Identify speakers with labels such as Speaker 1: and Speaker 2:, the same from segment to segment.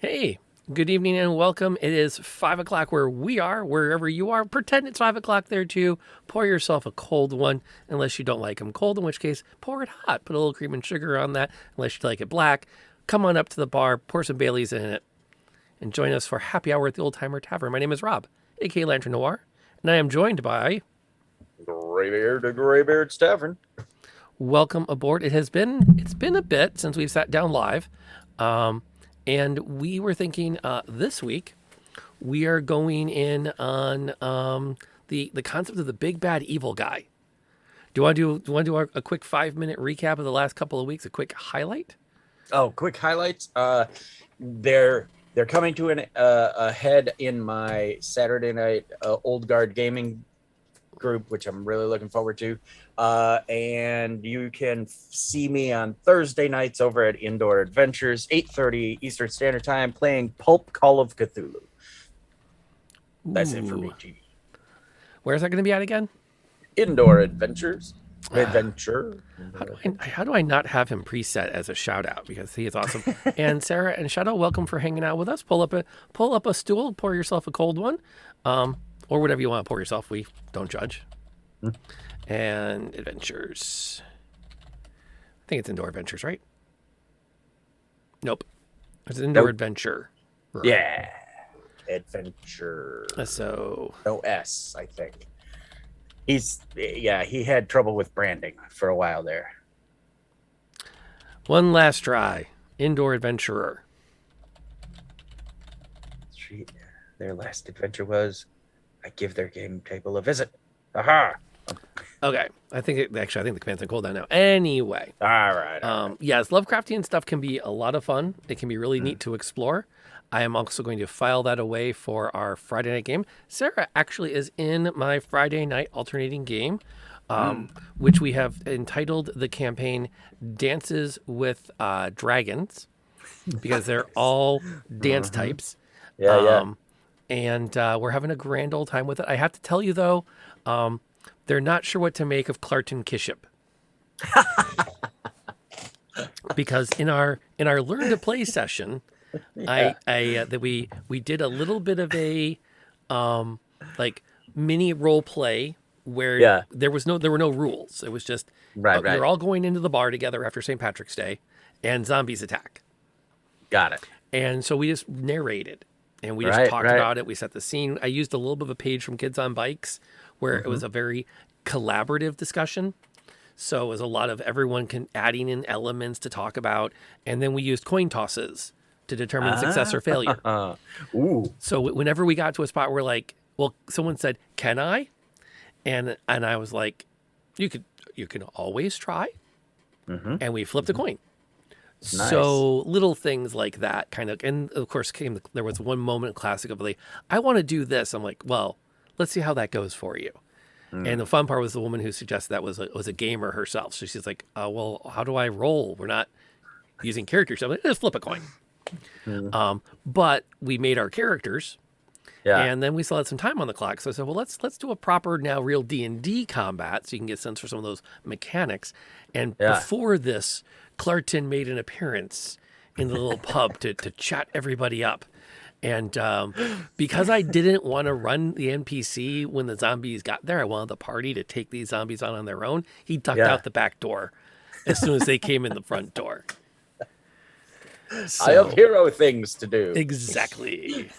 Speaker 1: Hey, good evening and welcome. It is 5 o'clock where we are, wherever you are. Pretend it's 5 o'clock there too. Pour yourself a cold one, unless you don't like them cold, in which case, pour it hot. Put a little cream and sugar on that, unless you like it black. Come on up to the bar, pour some Baileys in it, and join us for happy hour at the Old Timer Tavern. My name is Rob, aka Lantern Noir, and I am joined by...
Speaker 2: Graybeard Tavern.
Speaker 1: Welcome aboard. It's been a bit since we've sat down live. And we were thinking this week we are going in on the concept of the big bad evil guy. Do you want to do a quick 5-minute recap of the last couple of weeks? A quick highlight.
Speaker 2: Oh, quick highlights. They're coming to a head in my Saturday night Old Guard gaming group, which I'm really looking forward to. And you can see me on Thursday nights over at Indoor Adventures, 8:30 Eastern Standard Time, playing Pulp Call of Cthulhu. That's it for me, G.
Speaker 1: Where's that going to be at again?
Speaker 2: Indoor Adventures. Adventure.
Speaker 1: How do I not have him preset as a shout out, because he is awesome. And Sarah and Shadow, welcome for hanging out with us. Pull up a stool, pour yourself a cold one, or whatever you want to pour yourself. We don't judge. And Adventures. I think it's Indoor Adventures, right? Nope. It's Indoor Adventure.
Speaker 2: Yeah. Adventure.
Speaker 1: So
Speaker 2: No S, I think. He had trouble with branding for a while there.
Speaker 1: one last try. Indoor Adventurer.
Speaker 2: Their last adventure was, I give their game table a visit. Aha!
Speaker 1: Okay. I think the command's on cooldown now. Anyway.
Speaker 2: All right.
Speaker 1: Yes, Lovecraftian stuff can be a lot of fun. It can be really neat to explore. I am also going to file that away for our Friday night game. Sarah actually is in my Friday night alternating game, which we have entitled the campaign Dances with Dragons, because they're all dance types.
Speaker 2: Yeah.
Speaker 1: And we're having a grand old time with it. I have to tell you, though, they're not sure what to make of Clarton Kiship. Because in our Learn to Play session... that we did a little bit of a like mini role play where there were no rules. It was just we're all going into the bar together after St. Patrick's Day, and zombies attack.
Speaker 2: Got it.
Speaker 1: And so we just narrated and we just talked about it. We set the scene. I used a little bit of a page from Kids on Bikes where it was a very collaborative discussion. So it was a lot of everyone adding in elements to talk about, and then we used coin tosses to determine success or failure. So whenever we got to a spot where someone said, "Can I?" and I was like, "You can always try," and we flipped a coin. Nice. So little things like that kind of, and of course there was one moment classic of I want to do this. I'm like, well, let's see how that goes for you. And the fun part was the woman who suggested that was a gamer herself. So she's like, well, how do I roll? We're not using characters. I'm like, just flip a coin. But we made our characters, and then we still had some time on the clock. So I said, well, let's do a proper now real D&D combat, so you can get a sense for some of those mechanics. And before this, Clarton made an appearance in the little pub to chat everybody up. And because I didn't want to run the NPC when the zombies got there, I wanted the party to take these zombies on their own. He ducked out the back door as soon as they came in the front door. So,
Speaker 2: I have hero things to do.
Speaker 1: Exactly.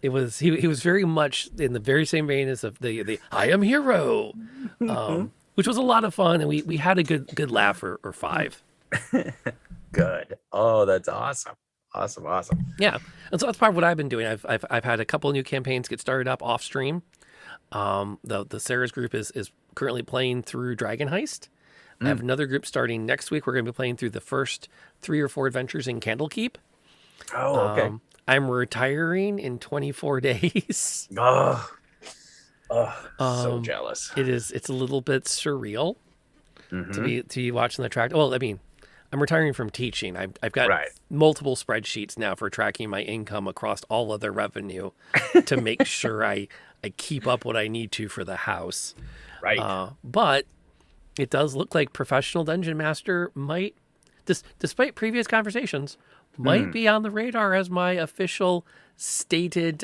Speaker 1: It was he was very much in the very same vein as of the I am hero, which was a lot of fun, and we had a good laugh or five.
Speaker 2: Good. Oh, that's awesome. Awesome.
Speaker 1: Yeah, and so that's part of what I've been doing. I've had a couple of new campaigns get started up off stream. The Sarah's group is currently playing through Dragon Heist. I have another group starting next week. We're going to be playing through the first 3 or 4 adventures in Candlekeep.
Speaker 2: Oh, okay.
Speaker 1: I'm retiring in 24 days.
Speaker 2: So jealous.
Speaker 1: It's a little bit surreal to be watching the track. Well, I mean, I'm retiring from teaching. I've got multiple spreadsheets now for tracking my income across all other revenue to make sure I keep up what I need to for the house.
Speaker 2: Right.
Speaker 1: But it does look like Professional Dungeon Master might despite previous conversations, might
Speaker 2: Hmm.
Speaker 1: be on the radar as my official stated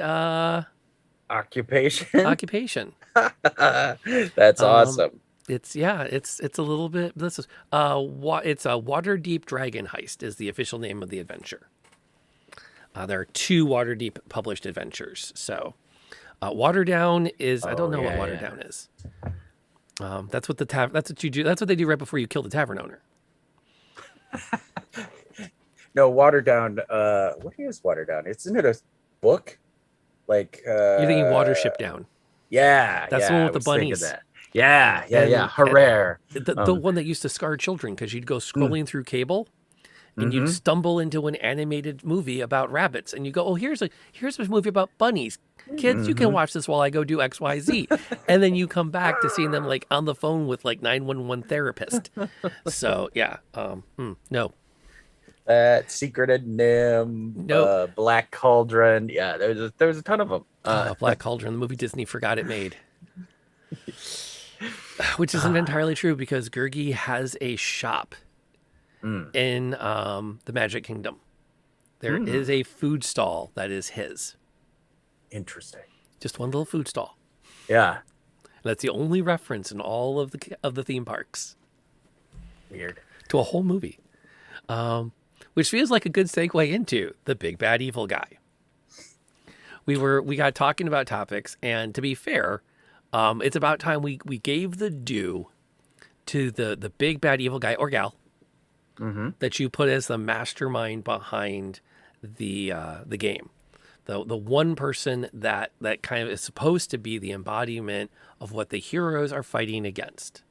Speaker 2: Occupation.
Speaker 1: occupation.
Speaker 2: That's
Speaker 1: Um,
Speaker 2: awesome.
Speaker 1: it's a little bit. This is it's a Waterdeep Dragon Heist is the official name of the adventure. There are two Waterdeep published adventures. So, Waterdown is I don't
Speaker 2: Oh
Speaker 1: know what
Speaker 2: yeah, yeah.
Speaker 1: Waterdown is. That's what that's what you do. That's what they do right before you kill the tavern owner.
Speaker 2: No, Water Down. What is Water Down? Isn't it a book? Like,
Speaker 1: You're thinking Watership Down.
Speaker 2: yeah,
Speaker 1: That's the one
Speaker 2: yeah. I
Speaker 1: with the
Speaker 2: was thinking
Speaker 1: bunnies.
Speaker 2: that. Yeah, yeah, yeah.
Speaker 1: And
Speaker 2: Hooray.
Speaker 1: the one that used to scar children because you'd go
Speaker 2: Mm,
Speaker 1: scrolling through cable and you'd
Speaker 2: mm-hmm.
Speaker 1: stumble into an animated movie about rabbits and you go, oh, here's a movie about bunnies. Kids, you can
Speaker 2: Mm-hmm.
Speaker 1: watch this while I go do XYZ. And then you come back to seeing them like on the phone with like 911 therapist. So yeah, no,
Speaker 2: That Secreted Nim,
Speaker 1: no.
Speaker 2: Black Cauldron. Yeah, there's a ton of them.
Speaker 1: Black Cauldron, the movie Disney forgot it made. Which isn't entirely true because Gurgi has a shop
Speaker 2: Mm,
Speaker 1: in the Magic Kingdom. There
Speaker 2: mm,
Speaker 1: is a food stall that is his.
Speaker 2: interesting.
Speaker 1: Just one little food stall.
Speaker 2: Yeah,
Speaker 1: That's the only reference in all of the theme parks
Speaker 2: weird.
Speaker 1: to a whole movie, which feels like a good segue into the big bad evil guy. We got talking about topics, and to be fair, it's about time we gave the due to the big bad evil guy or gal
Speaker 2: Mm-hmm.
Speaker 1: that you put as the mastermind behind the game. The one person that kind of is supposed to be the embodiment of what the heroes are fighting against.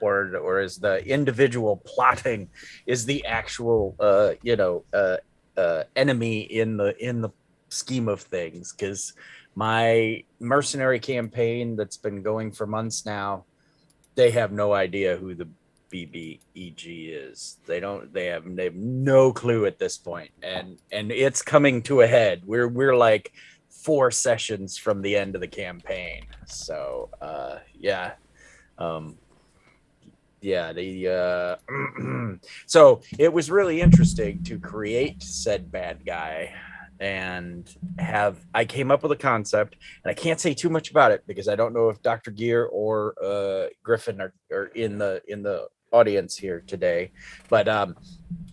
Speaker 2: Or is the individual plotting is the actual enemy in the scheme of things? Because my mercenary campaign that's been going for months now, they have no idea who the BBEG is. They have no clue at this point, and it's coming to a head. We're like 4 sessions from the end of the campaign. So yeah. Um, yeah, so it was really interesting to create said bad guy and I came up with a concept, and I can't say too much about it because I don't know if Dr. Gear or Griffin are in the audience here today, but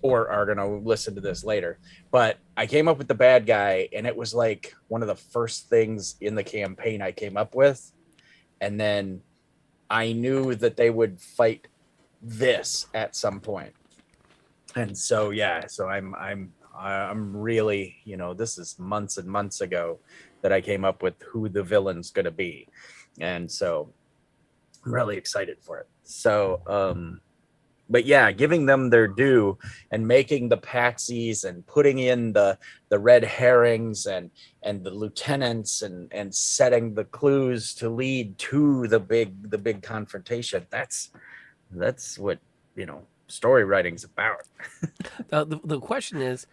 Speaker 2: or are gonna listen to this later. But I came up with the bad guy, and it was like one of the first things in the campaign I came up with, and then I knew that they would fight this at some point. And so yeah, so I'm really, this is months and months ago that I came up with who the villain's going to be. And so I'm really excited for it. So but yeah, giving them their due and making the patsies and putting in the red herrings and the lieutenants and setting the clues to lead to the big confrontation. That's what story writing's about.
Speaker 1: The question is,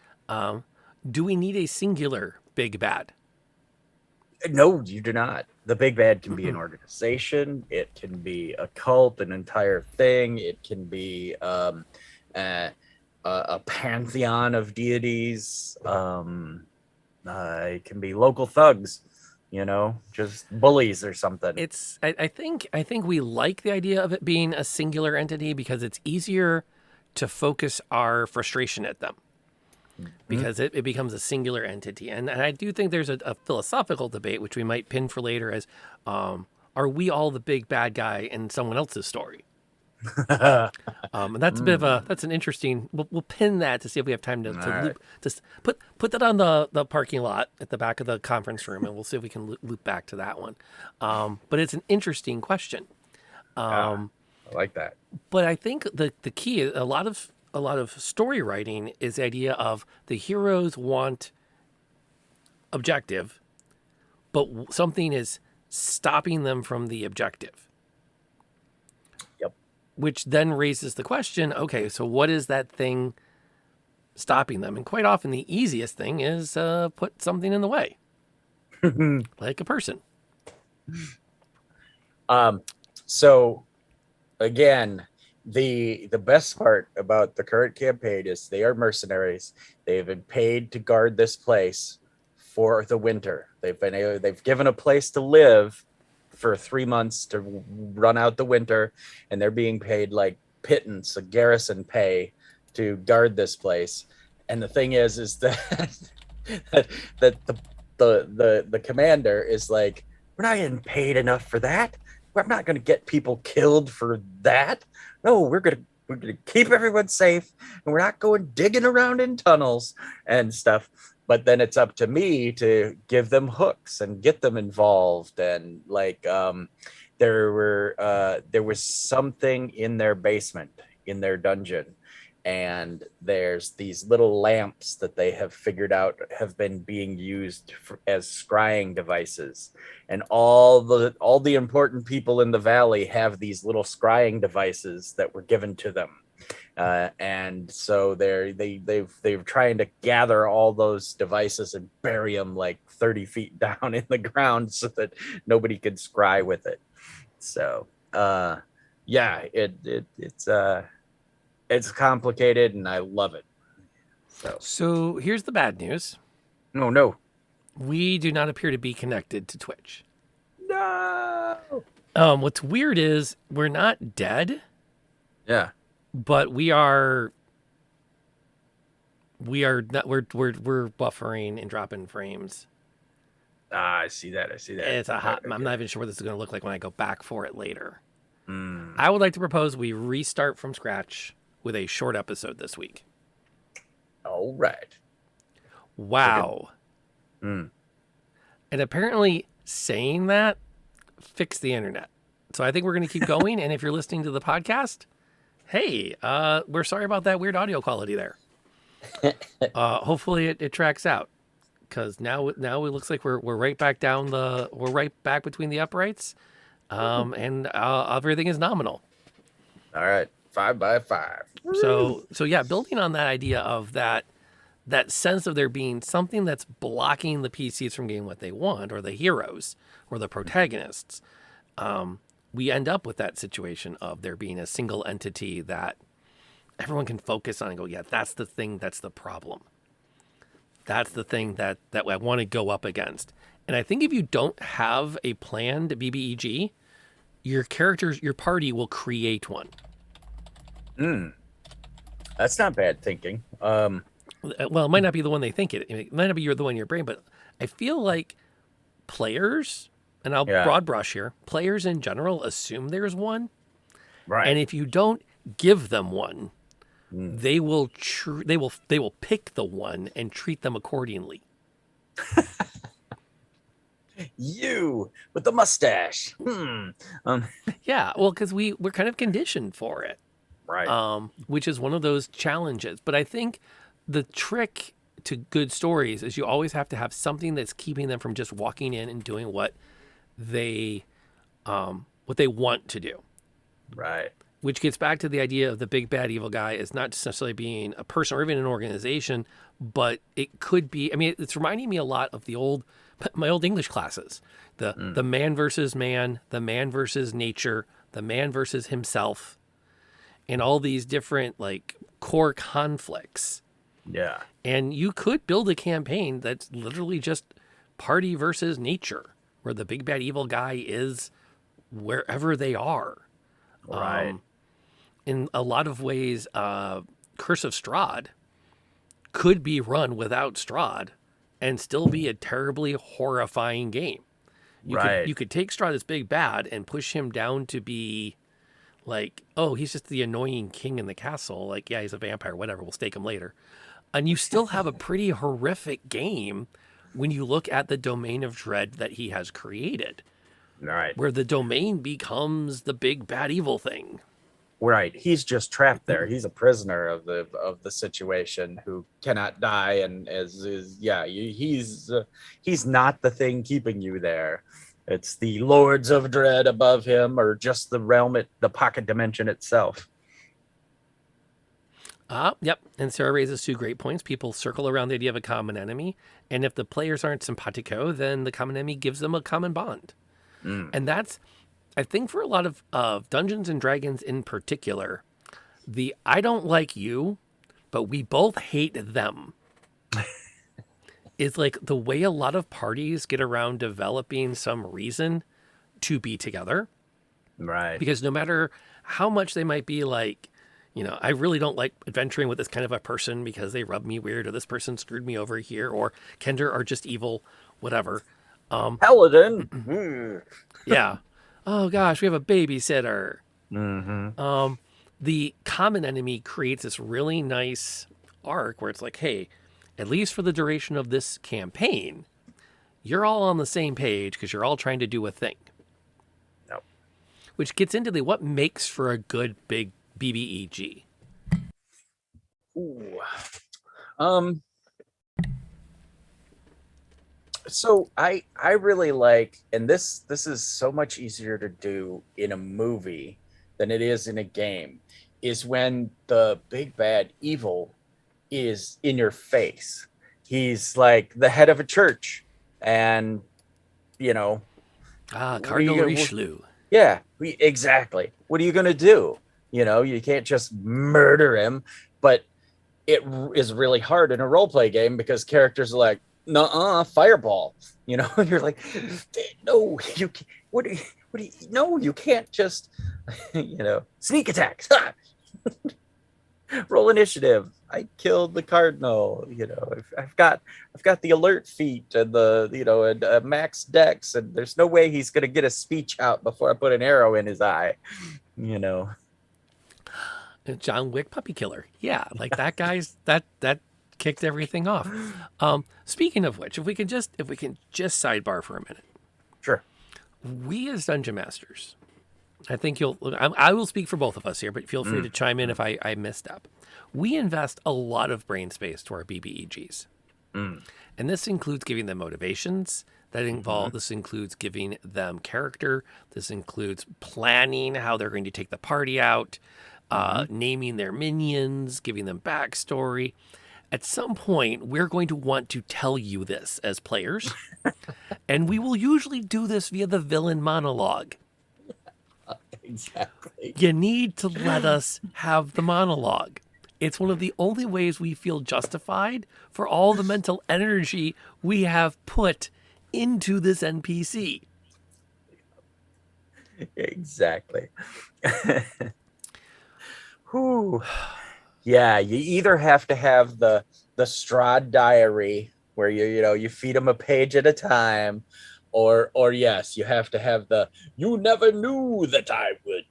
Speaker 1: do we need a singular big bad?
Speaker 2: No, you do not. The big bad can be an organization. It can be a cult, an entire thing. It can be a pantheon of deities. It can be local thugs, just bullies or something.
Speaker 1: I think we like the idea of it being a singular entity because it's easier to focus our frustration at them because it becomes a singular entity. And I do think there's a philosophical debate, which we might pin for later, as are we all the big bad guy in someone else's story? And that's a bit of that's an interesting. We'll pin that to see if we have time to
Speaker 2: Right.
Speaker 1: loop. Just put that on the parking lot at the back of the conference room, and we'll see if we can loop back to that one. But it's an interesting question.
Speaker 2: I like that.
Speaker 1: But I think the key is a lot of story writing is the idea of the heroes want objective, but something is stopping them from the objective.
Speaker 2: Yep.
Speaker 1: Which then raises the question, okay, so what is that thing stopping them? And quite often the easiest thing is put something in the way, like a person.
Speaker 2: So again, the best part about the current campaign is they are mercenaries. They've been paid to guard this place for the winter. They've given a place to live for 3 months to run out the winter, and they're being paid like pittance, a garrison pay, to guard this place. And the thing is that that the commander is like, we're not getting paid enough for that. I'm not going to get people killed for that. No, we're gonna keep everyone safe, and we're not going digging around in tunnels and stuff. But then it's up to me to give them hooks and get them involved. And like, there was something in their basement, in their dungeon, and there's these little lamps that they have figured out have been being used as scrying devices, and all the important people in the valley have these little scrying devices that were given to them, and so they're trying to gather all those devices and bury them like 30 feet down in the ground so that nobody could scry with it. So yeah, it's complicated, and I love it.
Speaker 1: So here's the bad news.
Speaker 2: No.
Speaker 1: We do not appear to be connected to Twitch.
Speaker 2: No.
Speaker 1: What's weird is we're not dead.
Speaker 2: Yeah.
Speaker 1: But we're buffering and dropping frames.
Speaker 2: I see that.
Speaker 1: It's a hot. Okay. I'm not even sure what this is going to look like when I go back for it later.
Speaker 2: Mm.
Speaker 1: I would like to propose we restart from scratch with a short episode this week.
Speaker 2: All right.
Speaker 1: Wow.
Speaker 2: Mm.
Speaker 1: And apparently saying that fixed the internet. So I think we're going to keep going. And if you're listening to the podcast, hey, we're sorry about that weird audio quality there. Hopefully it tracks out, because now it looks like we're right back we're right back between the uprights, and everything is nominal.
Speaker 2: All right, 5x5.
Speaker 1: So yeah, building on that idea of that sense of there being something that's blocking the PCs from getting what they want, or the heroes, or the protagonists. We end up with that situation of there being a single entity that everyone can focus on and go, yeah, that's the thing, that's the problem. That's the thing that I want to go up against. And I think if you don't have a planned BBEG, your party will create one.
Speaker 2: That's not bad thinking.
Speaker 1: Well, it might not be the one they think it might not be the one in your brain, but I feel like players, and I'll broad brush here, players in general assume there's one.
Speaker 2: Right.
Speaker 1: And if you don't give them one, they will pick the one and treat them accordingly.
Speaker 2: You with the mustache.
Speaker 1: Yeah, well, because we're kind of conditioned for it.
Speaker 2: Right.
Speaker 1: Which is one of those challenges. But I think the trick to good stories is you always have to have something that's keeping them from just walking in and doing what they want to do.
Speaker 2: Right.
Speaker 1: Which gets back to the idea of the big bad evil guy is not just necessarily being a person or even an organization, but it could be. I mean, it's reminding me a lot of my old English classes. The man versus man, the man versus nature, the man versus himself, and all these different like core conflicts.
Speaker 2: Yeah.
Speaker 1: And you could build a campaign that's literally just party versus nature, where the big bad evil guy is wherever they are.
Speaker 2: Right.
Speaker 1: In a lot of ways, Curse of Strahd could be run without Strahd and still be a terribly horrifying game. You could take Strahd as big bad and push him down to be like, oh, he's just the annoying king in the castle. Like, yeah, he's a vampire, whatever, we'll stake him later. And you still have a pretty horrific game when you look at the domain of dread that he has created.
Speaker 2: Right.
Speaker 1: Where the domain becomes the big bad evil thing.
Speaker 2: Right. He's just trapped there. He's a prisoner of the situation who cannot die, and he's not the thing keeping you there. It's the lords of dread above him, or just the realm, the pocket dimension itself.
Speaker 1: Yep. And Sarah raises two great points. People circle around the idea of a common enemy, and if the players aren't simpatico, then the common enemy gives them a common bond. And that's, I think, for a lot of Dungeons and Dragons in particular, The I don't like you, but we both hate them is like the way a lot of parties get around developing some reason to be together.
Speaker 2: Right.
Speaker 1: Because no matter how much they might be like, I really don't like adventuring with this kind of a person because they rub me weird, or this person screwed me over here, or Kender are just evil, whatever.
Speaker 2: Paladin.
Speaker 1: Yeah. Oh gosh, we have a babysitter.
Speaker 2: Mm-hmm.
Speaker 1: The common enemy creates this really nice arc where it's like, hey, at least for the duration of this campaign, you're all on the same page because you're all trying to do a thing.
Speaker 2: Nope.
Speaker 1: Which gets into what makes for a good big BBEG.
Speaker 2: Ooh. So I really like, and this is so much easier to do in a movie than it is in a game, is when the big bad evil is in your face. He's like the head of a church, and
Speaker 1: Cardinal Richelieu.
Speaker 2: Yeah, exactly. What are you gonna do? You can't just murder him, but it is really hard in a role play game because characters are like, "Nuh-uh, fireball." You're like, "No, you can't. No, you can't just, sneak attack. Roll initiative. I killed the cardinal. I've got the alert feat and and max dex, and there's no way he's gonna get a speech out before I put an arrow in his eye.
Speaker 1: John Wick puppy killer. Yeah, like that guy's that kicked everything off. Speaking of which, if we can just sidebar for a minute.
Speaker 2: Sure.
Speaker 1: We as dungeon masters, I think I will speak for both of us here, but feel free to chime in if I misstep. We invest a lot of brain space to our BBEGs. And this includes giving them motivations. This includes giving them character. This includes planning how they're going to take the party out, naming their minions, giving them backstory. At some point, we're going to want to tell you this as players. And we will usually do this via the villain monologue.
Speaker 2: Exactly.
Speaker 1: You need to let us have the monologue. It's one of the only ways we feel justified for all the mental energy we have put into this NPC.
Speaker 2: Exactly. Whew. Yeah, you either have to have the Strahd diary where you feed them a page at a time, or yes, you have to have the "you never knew that I would."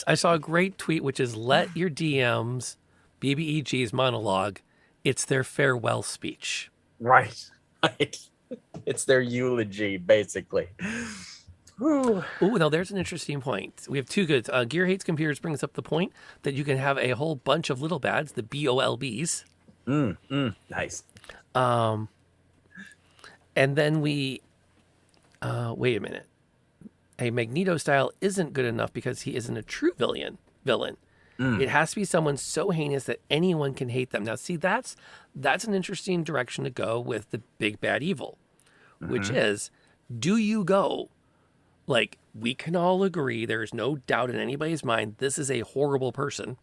Speaker 1: I saw a great tweet which is let your DMs BBEG's monologue. It's their farewell speech.
Speaker 2: Right. It's their eulogy, basically.
Speaker 1: Ooh, now there's an interesting point. We have two good. Gear Hates Computers brings up the point that you can have a whole bunch of little bads, the BOLBs.
Speaker 2: Nice.
Speaker 1: And then we, wait a minute. A Magneto style isn't good enough because he isn't a true villain. It has to be someone so heinous that anyone can hate them. Now, see, that's an interesting direction to go with the big bad evil, which is, do you go? Like, we can all agree, there's no doubt in anybody's mind, this is a horrible person.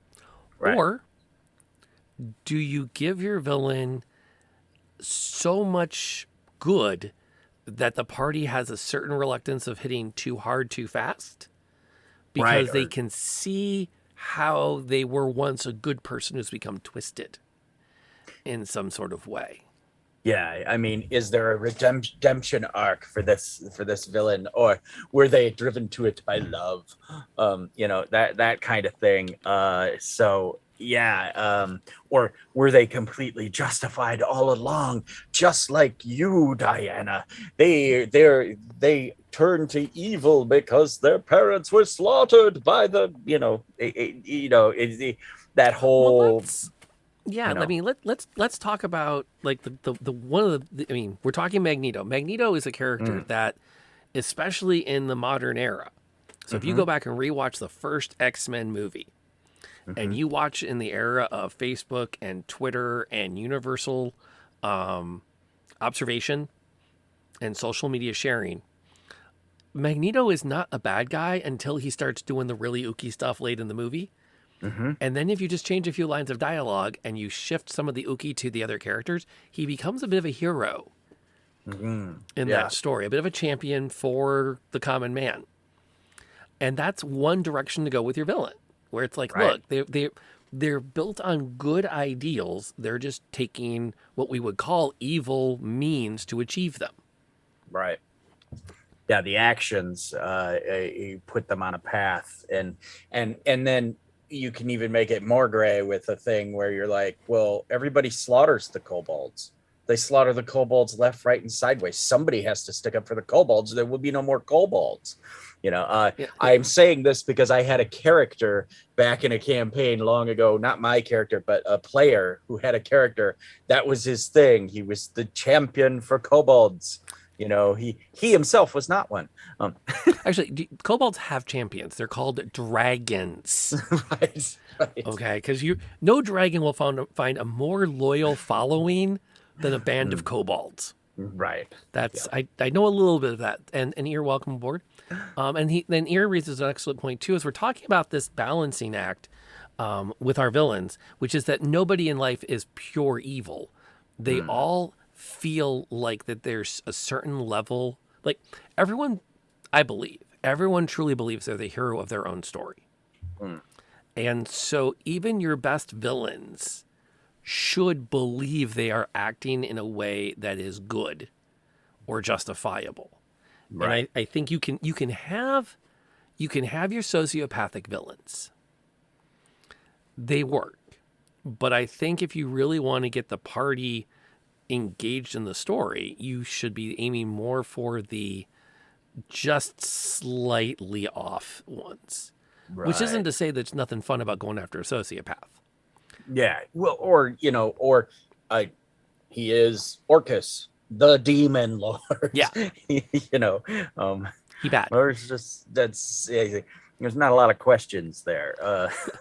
Speaker 1: Right. Or do you give your villain so much good that the party has a certain reluctance of hitting too hard too fast? Because they can see how they were once a good person who's become twisted in some sort of way.
Speaker 2: Yeah, I mean, is there a redemption arc for this villain, or were they driven to it by love? That kind of thing. So yeah, or were they completely justified all along, just like you, Diana? They turned to evil because their parents were slaughtered by the that whole.
Speaker 1: Well, yeah, I mean, let's talk about like the one of the. I mean, we're talking Magneto. Magneto is a character that, especially in the modern era. So if you go back and rewatch the first X-Men movie, and you watch in the era of Facebook and Twitter and universal observation and social media sharing, Magneto is not a bad guy until he starts doing the really ooky stuff late in the movie.
Speaker 2: Mm-hmm.
Speaker 1: And then if you just change a few lines of dialogue and you shift some of the ooky to the other characters, he becomes a bit of a hero in that story, a bit of a champion for the common man. And that's one direction to go with your villain, where it's like, look, they're built on good ideals. They're just taking what we would call evil means to achieve them.
Speaker 2: Right. Yeah, the actions, you put them on a path, and then you can even make it more gray with a thing where you're like, well, everybody slaughters the kobolds. They slaughter the kobolds left, right, and sideways. Somebody has to stick up for the kobolds. There will be no more kobolds. I'm saying this because I had a character back in a campaign long ago, not my character, but a player who had a character that was his thing. He was the champion for kobolds. He himself was not one.
Speaker 1: Actually, kobolds have champions. They're called dragons.
Speaker 2: Right.
Speaker 1: Okay, because no dragon will find a more loyal following than a band of kobolds.
Speaker 2: Right.
Speaker 1: That's I know a little bit of that. And Ear, welcome aboard. Then Ear raises an excellent point too, as we're talking about this balancing act with our villains, which is that nobody in life is pure evil. They all feel like that there's a certain level, like everyone truly believes they're the hero of their own story. And so even your best villains should believe they are acting in a way that is good or justifiable. Right. And I think you can have your sociopathic villains. They work. But I think if you really want to get the party engaged in the story, you should be aiming more for the just slightly off ones. Right. Which isn't to say there's nothing fun about going after a sociopath.
Speaker 2: Yeah. Well, he is Orcus, the demon lord.
Speaker 1: Yeah.
Speaker 2: He bad. There's not a lot of questions there.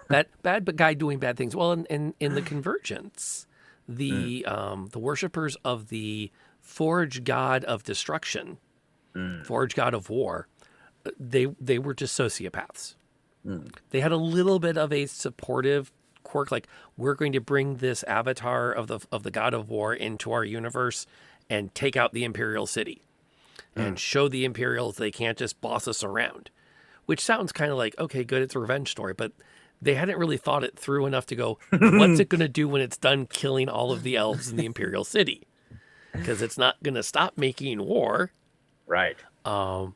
Speaker 1: Bad, but guy doing bad things. Well, in the Convergence, the worshippers of the Forge God of Destruction, Forge God of War, they were just sociopaths. They had a little bit of a supportive quirk, like, we're going to bring this avatar of the God of War into our universe and take out the Imperial City and show the Imperials they can't just boss us around, which sounds kind of like, okay, good, it's a revenge story, but they hadn't really thought it through enough to go, what's it going to do when it's done killing all of the elves in the Imperial City? Because it's not going to stop making war.
Speaker 2: Right.
Speaker 1: And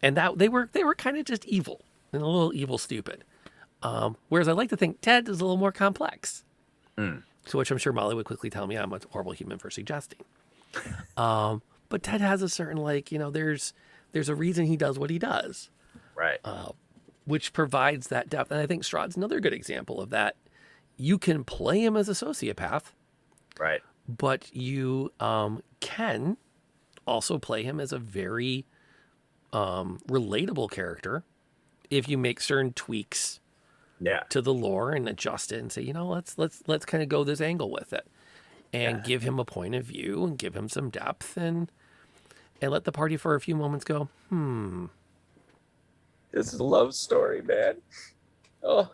Speaker 1: that they were kind of just evil and a little evil stupid. Whereas I like to think Ted is a little more complex. So which I'm sure Molly would quickly tell me I'm a horrible human for suggesting. But Ted has a certain, there's a reason he does what he does.
Speaker 2: Right.
Speaker 1: Which provides that depth. And I think Strahd's another good example of that. You can play him as a sociopath.
Speaker 2: Right.
Speaker 1: But you can also play him as a very relatable character if you make certain tweaks to the lore and adjust it and say, let's kind of go this angle with it and give him a point of view and give him some depth and let the party for a few moments go,
Speaker 2: This is a love story, man. Oh,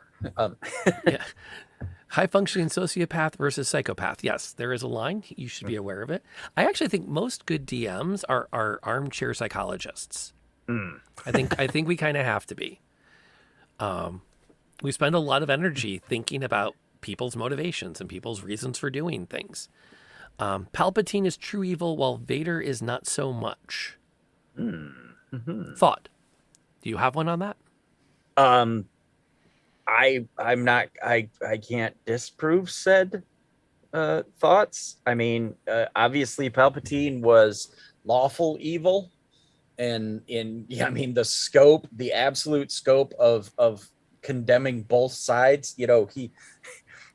Speaker 1: yeah. High functioning sociopath versus psychopath. Yes, there is a line. You should be aware of it. I actually think most good DMs are armchair psychologists. I think we kind of have to be. We spend a lot of energy thinking about people's motivations and people's reasons for doing things. Palpatine is true evil, while Vader is not so much. Thought. Do you have one on that?
Speaker 2: I'm not. I can't disprove said thoughts. I mean, obviously, Palpatine was lawful evil, and the absolute scope of condemning both sides.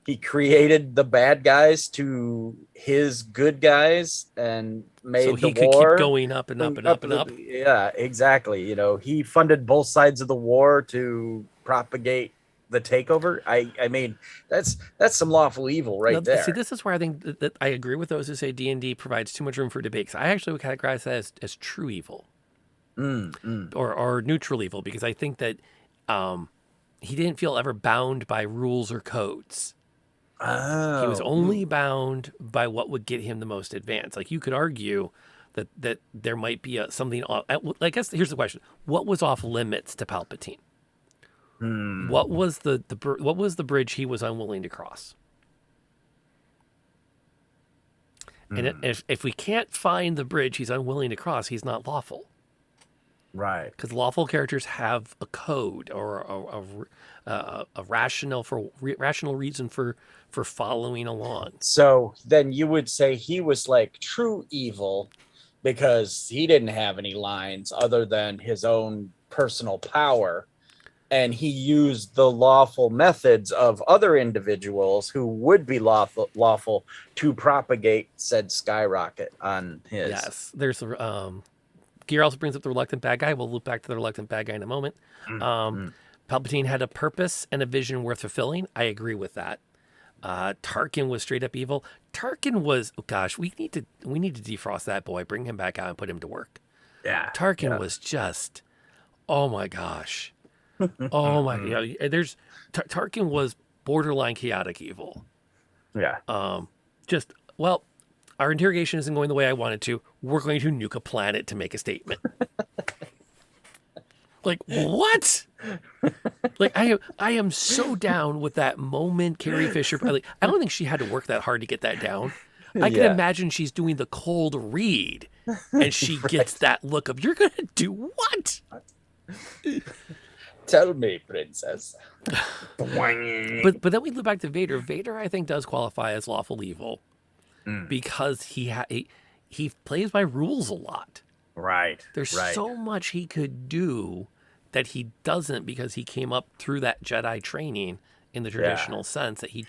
Speaker 2: He created the bad guys to his good guys and made
Speaker 1: so he
Speaker 2: the war
Speaker 1: could keep going up and up and up and up.
Speaker 2: Yeah, exactly. He funded both sides of the war to propagate the takeover. I mean, that's some lawful evil there.
Speaker 1: See, this is where I think that I agree with those who say D&D provides too much room for debate. I actually would categorize that as true evil. or neutral evil, because I think that he didn't feel ever bound by rules or codes. He was
Speaker 2: Oh.
Speaker 1: only bound by what would get him the most advance. Like, you could argue that there might be something off. I guess here's the question: what was off limits to Palpatine? What was what was the bridge he was unwilling to cross? And if we can't find the bridge he's unwilling to cross, he's not lawful.
Speaker 2: Right.
Speaker 1: Because lawful characters have a code or a rational reason for following along.
Speaker 2: So then you would say he was like true evil because he didn't have any lines other than his own personal power. And he used the lawful methods of other individuals who would be lawful to propagate said skyrocket on his.
Speaker 1: Yes, there's Gear also brings up the reluctant bad guy. We'll loop back to the reluctant bad guy in a moment. Palpatine had a purpose and a vision worth fulfilling. I agree with that. Tarkin was straight up evil. Tarkin was, oh gosh, we need to defrost that boy, bring him back out and put him to work.
Speaker 2: Yeah.
Speaker 1: Tarkin was just, oh my gosh. Oh my, there's Tarkin was borderline chaotic evil.
Speaker 2: Yeah.
Speaker 1: Well, our interrogation isn't going the way I wanted to. We're going to nuke a planet to make a statement. Like, what? Like, I am so down with that moment Carrie Fisher. Like, I don't think she had to work that hard to get that down. I can imagine she's doing the cold read and she gets that look of, you're going to do what?
Speaker 2: Tell me, princess.
Speaker 1: But then we look back to Vader. Vader, I think, does qualify as lawful evil because he plays by rules a lot.
Speaker 2: Right.
Speaker 1: There's so much he could do that he doesn't because he came up through that Jedi training in the traditional sense that he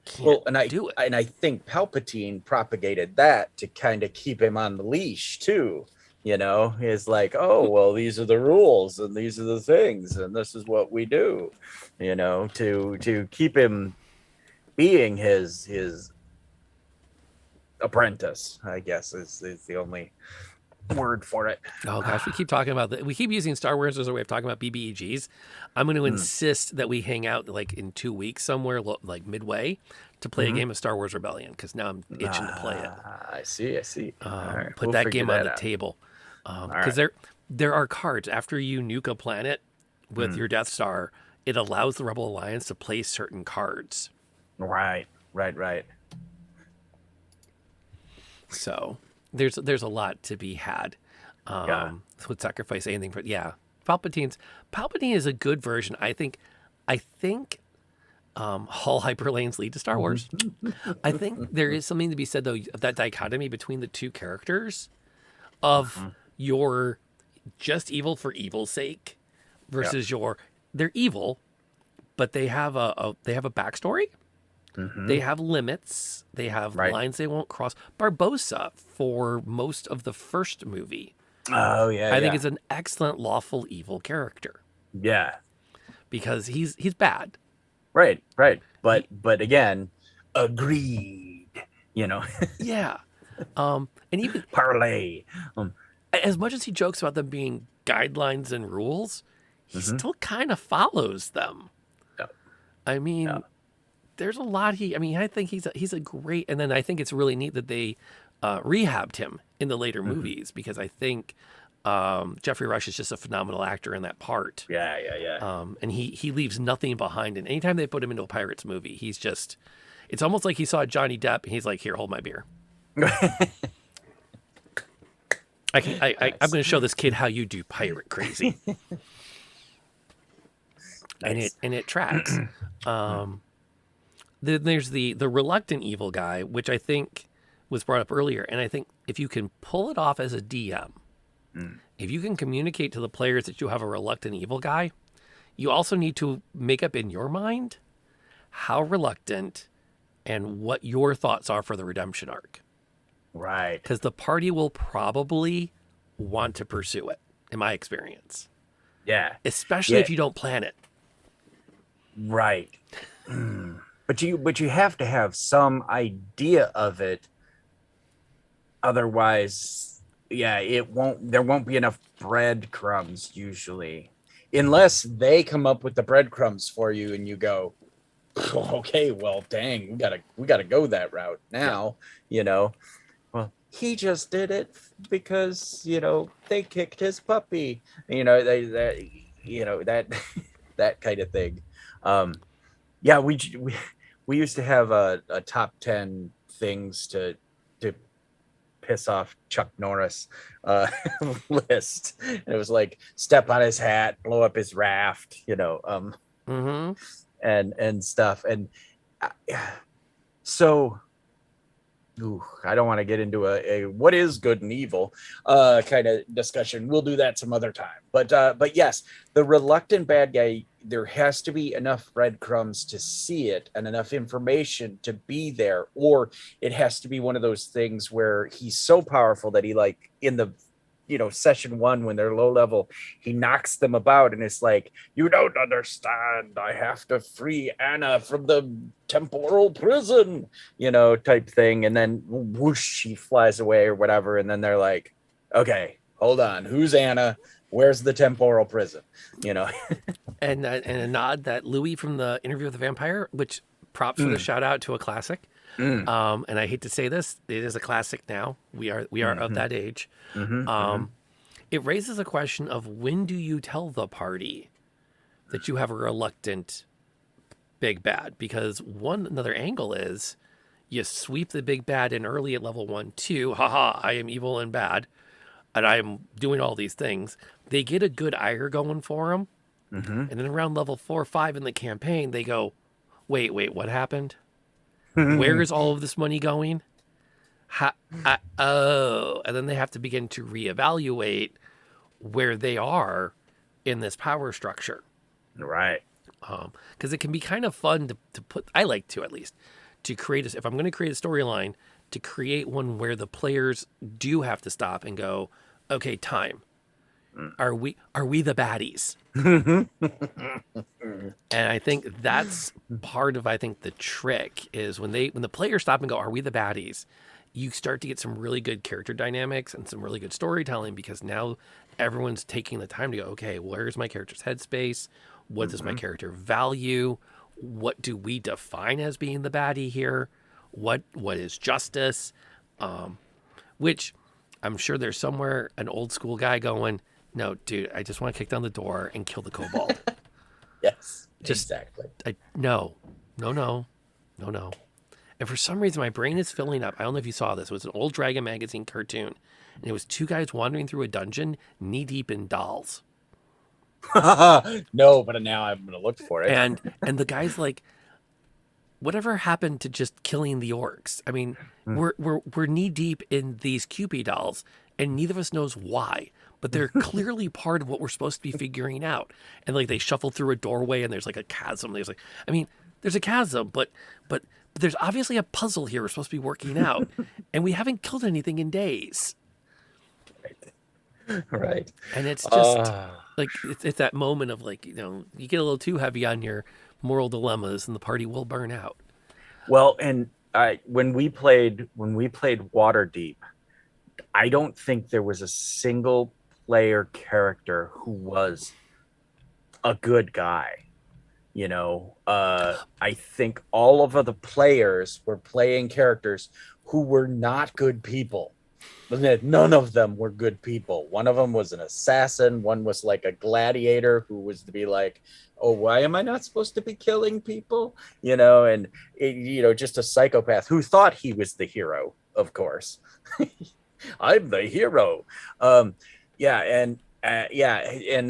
Speaker 1: can't do it.
Speaker 2: And I think Palpatine propagated that to kind of keep him on the leash too. You know, is like, oh, well, these are the rules and these are the things and this is what we do, you know, to keep him being his apprentice, I guess is the only word for it.
Speaker 1: Oh gosh, we keep talking about that. We keep using Star Wars as a way of talking about BBEGs. I'm going to insist that we hang out like in 2 weeks somewhere, like midway, to play a game of Star Wars Rebellion because now I'm itching to play it.
Speaker 2: I see.
Speaker 1: Right, put that game on the table because there are cards after you nuke a planet with your Death Star. It allows the Rebel Alliance to play certain cards.
Speaker 2: Right.
Speaker 1: So there's a lot to be had. Would sacrifice anything for Palpatine is a good version. I think Hall hyperlanes lead to Star Wars. I think there is something to be said though of that dichotomy between the two characters of your just evil for evil's sake versus they're evil, but they have a backstory. They have limits. They have lines they won't cross. Barbossa, for most of the first movie, I think is an excellent lawful evil character. Yeah, because he's bad.
Speaker 2: Right. But again, agreed. You know.
Speaker 1: And even
Speaker 2: parlay.
Speaker 1: As much as he jokes about them being guidelines and rules, he still kind of follows them. I mean. There's a lot I think he's a great, and then I think it's really neat that they rehabbed him in the later movies because I think Jeffrey Rush is just a phenomenal actor in that part. And he leaves nothing behind, and anytime they put him into a Pirates movie, it's almost like he saw Johnny Depp and he's like, here, hold my beer. I'm going to show this kid how you do pirate crazy. And it tracks. Then there's the reluctant evil guy, which I think was brought up earlier. And I think if you can pull it off as a DM, if you can communicate to the players that you have a reluctant evil guy, you also need to make up in your mind how reluctant and what your thoughts are for the redemption arc.
Speaker 2: Right.
Speaker 1: Because the party will probably want to pursue it, in my experience.
Speaker 2: Yeah.
Speaker 1: Especially if you don't plan it.
Speaker 2: Right. But you have to have some idea of it. Otherwise, there won't be enough breadcrumbs usually, unless they come up with the breadcrumbs for you and you go, okay, well, dang, we gotta go that route now. Well, he just did it because they kicked his puppy. That that kind of thing. Yeah, we used to have a top 10 things to piss off Chuck Norris list. And it was like step on his hat, blow up his raft,
Speaker 1: Mm-hmm.
Speaker 2: and stuff. And uh, so I don't want to get into a what is good and evil kind of discussion. We'll do that some other time. But yes, the reluctant bad guy, there has to be enough breadcrumbs to see it and enough information to be there, or it has to be one of those things where he's so powerful that he, like, in the session one, when they're low level, he knocks them about and it's like, you don't understand, I have to free Anna from the temporal prison, type thing. And then whoosh, she flies away or whatever. And then they're like, okay, hold on, who's Anna? Where's the temporal prison?
Speaker 1: And a nod that Louis from the Interview with the Vampire, which props for the shout out to a classic. And I hate to say this, it is a classic now. We are of that age. It raises a question of, when do you tell the party that you have a reluctant big bad? Because another angle is, you sweep the big bad in early at level 1, 2. Haha, I am evil and bad, and I am doing all these things. They get a good ire going for them. And then around level 4 or 5 in the campaign, they go, wait, what happened? Where is all of this money going? And then they have to begin to reevaluate where they are in this power structure.
Speaker 2: Right.
Speaker 1: Because it can be kind of fun to put, I like to, at least, to create if I'm going to create a storyline, to create one where the players do have to stop and go, okay, time. Are we the baddies? And I think that's part of, the trick is when the players stop and go, are we the baddies? You start to get some really good character dynamics and some really good storytelling, because now everyone's taking the time to go, okay, where's my character's headspace? What does my character value? What do we define as being the baddie here? What is justice? Which I'm sure there's somewhere an old school guy going, no, dude, I just want to kick down the door and kill the kobold.
Speaker 2: Yes,
Speaker 1: just,
Speaker 2: exactly.
Speaker 1: No. And for some reason, my brain is filling up. I don't know if you saw this. It was an old Dragon magazine cartoon. And it was two guys wandering through a dungeon knee deep in dolls.
Speaker 2: No, but now I'm going to look for it.
Speaker 1: And the guy's like, whatever happened to just killing the orcs? I mean, we're knee deep in these Cupid dolls, and neither of us knows why. But they're clearly part of what we're supposed to be figuring out. And like, they shuffle through a doorway, and there's like a chasm. There's a chasm, but there's obviously a puzzle here we're supposed to be working out, and we haven't killed anything in days.
Speaker 2: Right.
Speaker 1: And it's just like, it's that moment of like, you get a little too heavy on your moral dilemmas, and the party will burn out.
Speaker 2: Well, and when we played Waterdeep, I don't think there was a single player character who was a good guy. I think all of the players were playing characters who were not good people. None of them were good people. One of them was an assassin. One was like a gladiator who was to be like, oh, why am I not supposed to be killing people? And just a psychopath who thought he was the hero, of course. I'm the hero. And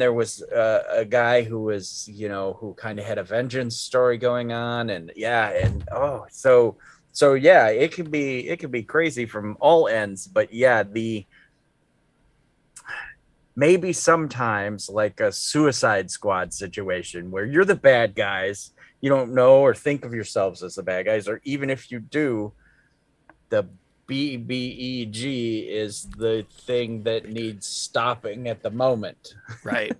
Speaker 2: there was a guy who was, who kind of had a vengeance story going on, so it could be crazy from all ends. But yeah, maybe sometimes like a Suicide Squad situation where you're the bad guys, you don't know or think of yourselves as the bad guys, or even if you do, the BBEG is the thing that needs stopping at the moment.
Speaker 1: Right.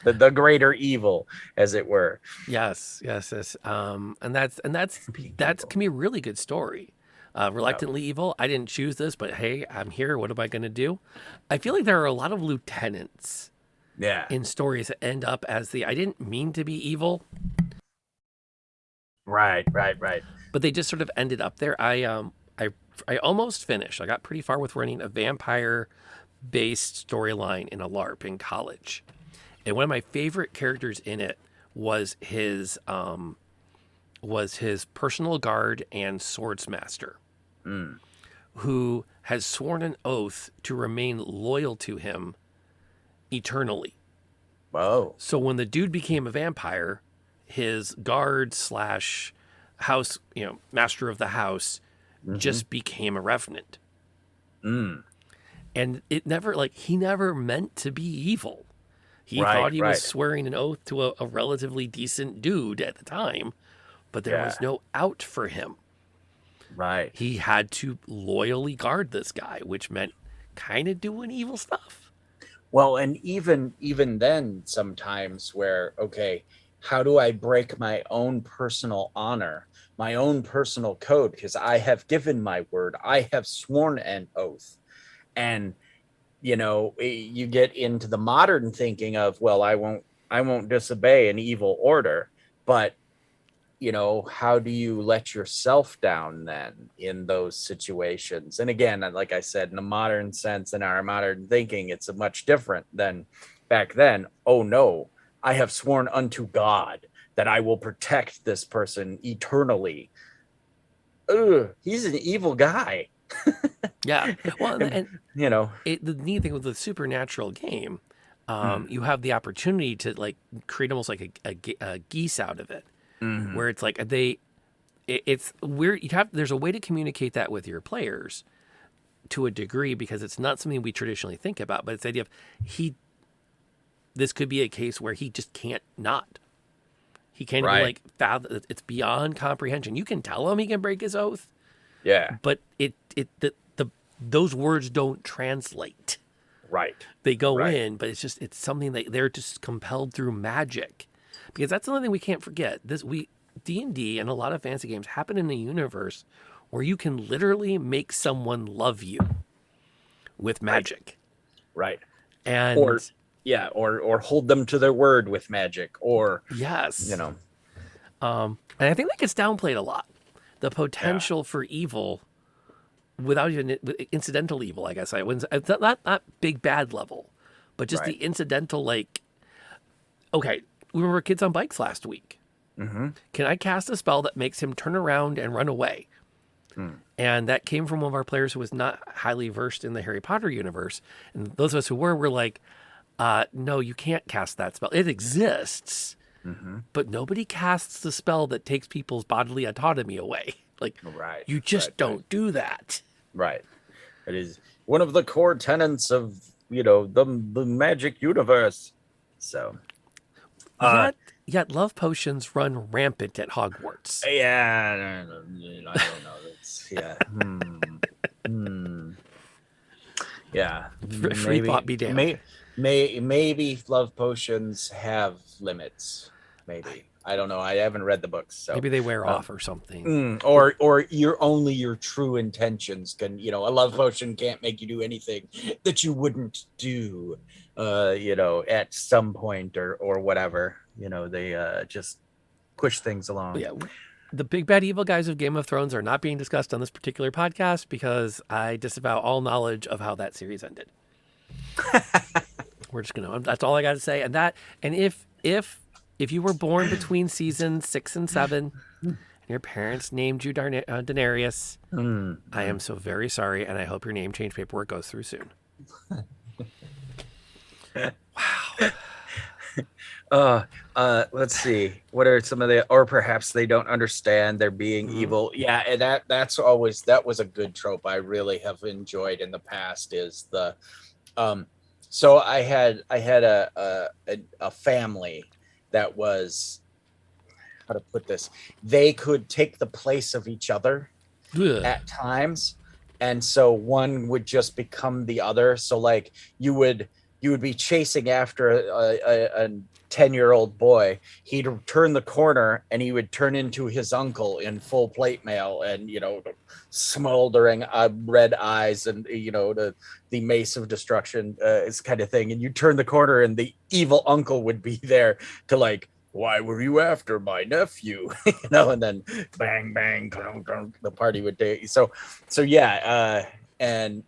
Speaker 2: the greater evil, as it were.
Speaker 1: Yes. And that can be a really good story. Reluctantly evil. I didn't choose this, but hey, I'm here. What am I going to do? I feel like there are a lot of lieutenants in stories that end up as I didn't mean to be evil.
Speaker 2: Right.
Speaker 1: But they just sort of ended up there. I almost finished. I got pretty far with running a vampire-based storyline in a LARP in college. And one of my favorite characters in it was his personal guard and swordsmaster, who has sworn an oath to remain loyal to him eternally.
Speaker 2: Whoa.
Speaker 1: So when the dude became a vampire, his guard slash house, master of the house, just became a revenant. And it never, he never meant to be evil. He thought he was swearing an oath to a relatively decent dude at the time, but there was no out for him.
Speaker 2: Right.
Speaker 1: He had to loyally guard this guy, which meant kind of doing evil stuff.
Speaker 2: Well, and even then, sometimes where, okay, how do I break my own personal honor, my own personal code? Because I have given my word, I have sworn an oath. And, you get into the modern thinking of, well, I won't disobey an evil order. But, how do you let yourself down then in those situations? And again, like I said, in a modern sense, in our modern thinking, it's much different than back then. Oh, no. I have sworn unto God that I will protect this person eternally. Ugh, he's an evil guy.
Speaker 1: Yeah. Well, and
Speaker 2: the
Speaker 1: neat thing with the supernatural game, you have the opportunity to create almost like a geese out of it, where it's like it's weird. There's a way to communicate that with your players to a degree, because it's not something we traditionally think about, but it's the idea of this could be a case where he just can't not. He can't even fathom. It's beyond comprehension. You can tell him he can break his oath.
Speaker 2: Yeah.
Speaker 1: But those words don't translate.
Speaker 2: Right.
Speaker 1: They go in, but it's something that they're just compelled through magic. Because that's another thing we can't forget. D&D and a lot of fantasy games happen in a universe where you can literally make someone love you with magic.
Speaker 2: Right.
Speaker 1: And
Speaker 2: or hold them to their word with magic, or
Speaker 1: yes. And I think that gets downplayed a lot. The potential for evil without even incidental evil, I guess. It's not big bad level, but just the incidental, okay, we were kids on bikes last week. Can I cast a spell that makes him turn around and run away? And that came from one of our players who was not highly versed in the Harry Potter universe. And those of us who were like, no, you can't cast that spell. It exists, but nobody casts the spell that takes people's bodily autonomy away. You just don't do that.
Speaker 2: Right. It is one of the core tenets of, the magic universe. So.
Speaker 1: Yet love potions run rampant at Hogwarts.
Speaker 2: Yeah. I don't know. It's, yeah.
Speaker 1: Free thought be damned.
Speaker 2: Maybe love potions have limits. Maybe. I don't know. I haven't read the books, so
Speaker 1: maybe they wear off or something.
Speaker 2: Or your true intentions can. A love potion can't make you do anything that you wouldn't do. At some point or whatever. They just push things along.
Speaker 1: Yeah. The big bad evil guys of Game of Thrones are not being discussed on this particular podcast because I disavow all knowledge of how that series ended. We're just gonna. That's all I got to say. And if you were born between seasons 6 and 7, and your parents named you Daenerys, I am so very sorry, and I hope your name change paperwork goes through soon.
Speaker 2: Wow. Let's see. What are some of or perhaps they don't understand they're being evil. Yeah, and that was a good trope I really have enjoyed in the past. Is the so I had a family that was, how to put this, they could take the place of each other at times, and so one would just become the other. So you would you would be chasing after a 10-year-old boy. He'd turn the corner and he would turn into his uncle in full plate mail and, smoldering red eyes and, the mace of destruction is kind of thing. And you turn the corner and the evil uncle would be there to like, why were you after my nephew? And then bang, bang, the party would take. So yeah. And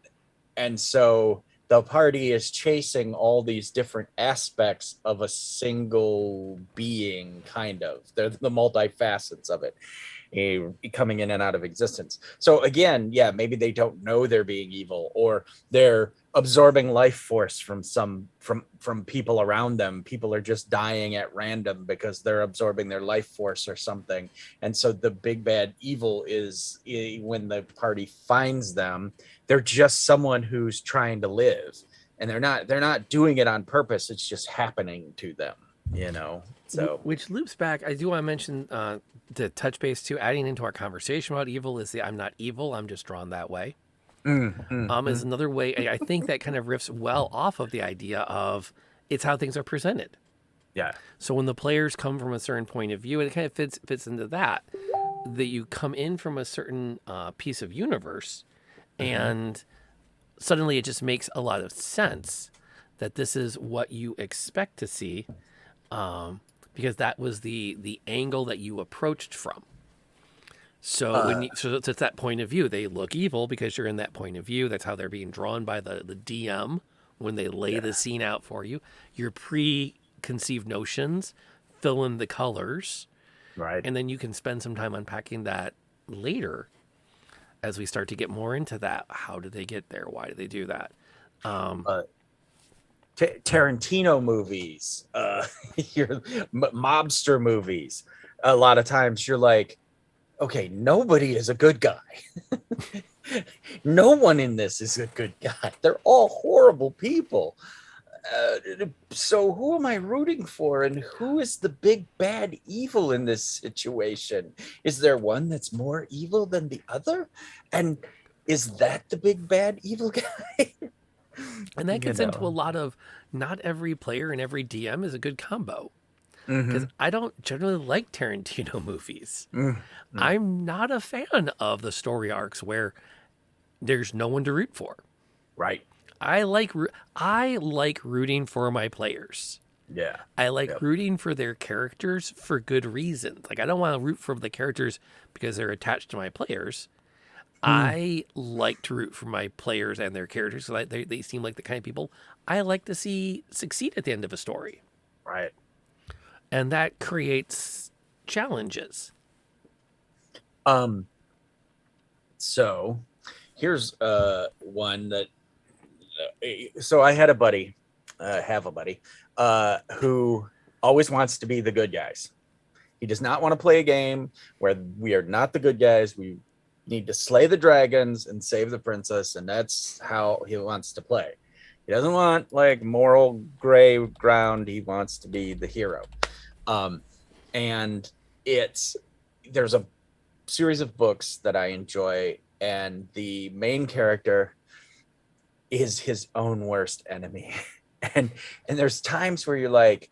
Speaker 2: so the party is chasing all these different aspects of a single being, kind of. They're the multifacets of it, coming in and out of existence. So again, yeah, maybe they don't know they're being evil, or they're absorbing life force from people around them. People are just dying at random because they're absorbing their life force or something. And so the big bad evil is, when the party finds them, they're just someone who's trying to live, and they're not doing it on purpose. It's just happening to them, so.
Speaker 1: Which loops back, I do want to mention the touch base too, adding into our conversation about evil is the I'm not evil, I'm just drawn that way. Is another way. I think that kind of riffs well off of the idea of it's how things are presented.
Speaker 2: Yeah.
Speaker 1: So when the players come from a certain point of view, and it kind of fits into that you come in from a certain piece of universe, and suddenly it just makes a lot of sense that this is what you expect to see, because that was the angle that you approached from. So so it's that point of view. They look evil because you're in that point of view. That's how they're being drawn by the DM when they lay the scene out for you. Your preconceived notions fill in the colors.
Speaker 2: Right.
Speaker 1: And then you can spend some time unpacking that later as we start to get more into that. How did they get there? Why did they do that?
Speaker 2: Tarantino movies, your mobster movies. A lot of times you're like, okay, nobody is a good guy. No one in this is a good guy. They're all horrible people. So who am I rooting for, and who is the big bad evil in this situation? Is there one that's more evil than the other? And is that the big bad evil guy?
Speaker 1: And that gets into a lot of, not every player and every DM is a good combo. Because I don't generally like Tarantino movies. I'm not a fan of the story arcs where there's no one to root for.
Speaker 2: Right.
Speaker 1: I like rooting for my players.
Speaker 2: Yeah.
Speaker 1: I like rooting for their characters for good reasons. Like, I don't want to root for the characters because they're attached to my players. I like to root for my players and their characters. They seem like the kind of people I like to see succeed at the end of a story.
Speaker 2: Right.
Speaker 1: And that creates challenges.
Speaker 2: So here's one that so I had a buddy, who always wants to be the good guys. He does not want to play a game where we are not the good guys. We need to slay the dragons and save the princess, and that's how he wants to play. He doesn't want like moral gray ground. He wants to be the hero. And there's a series of books that I enjoy, and the main character is his own worst enemy. and there's times where you're like,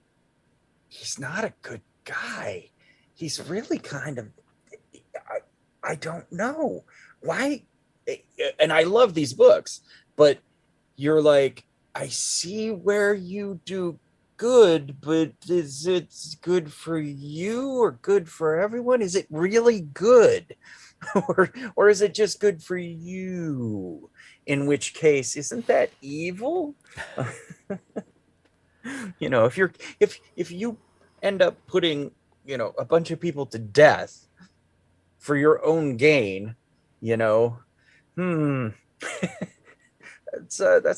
Speaker 2: he's not a good guy. He's really kind of, I don't know why. And I love these books, but you're like, I see where you do good, but is it good for you or good for everyone? Is it really good? or is it just good for you? In which case, isn't that evil? If you end up putting, a bunch of people to death for your own gain, that's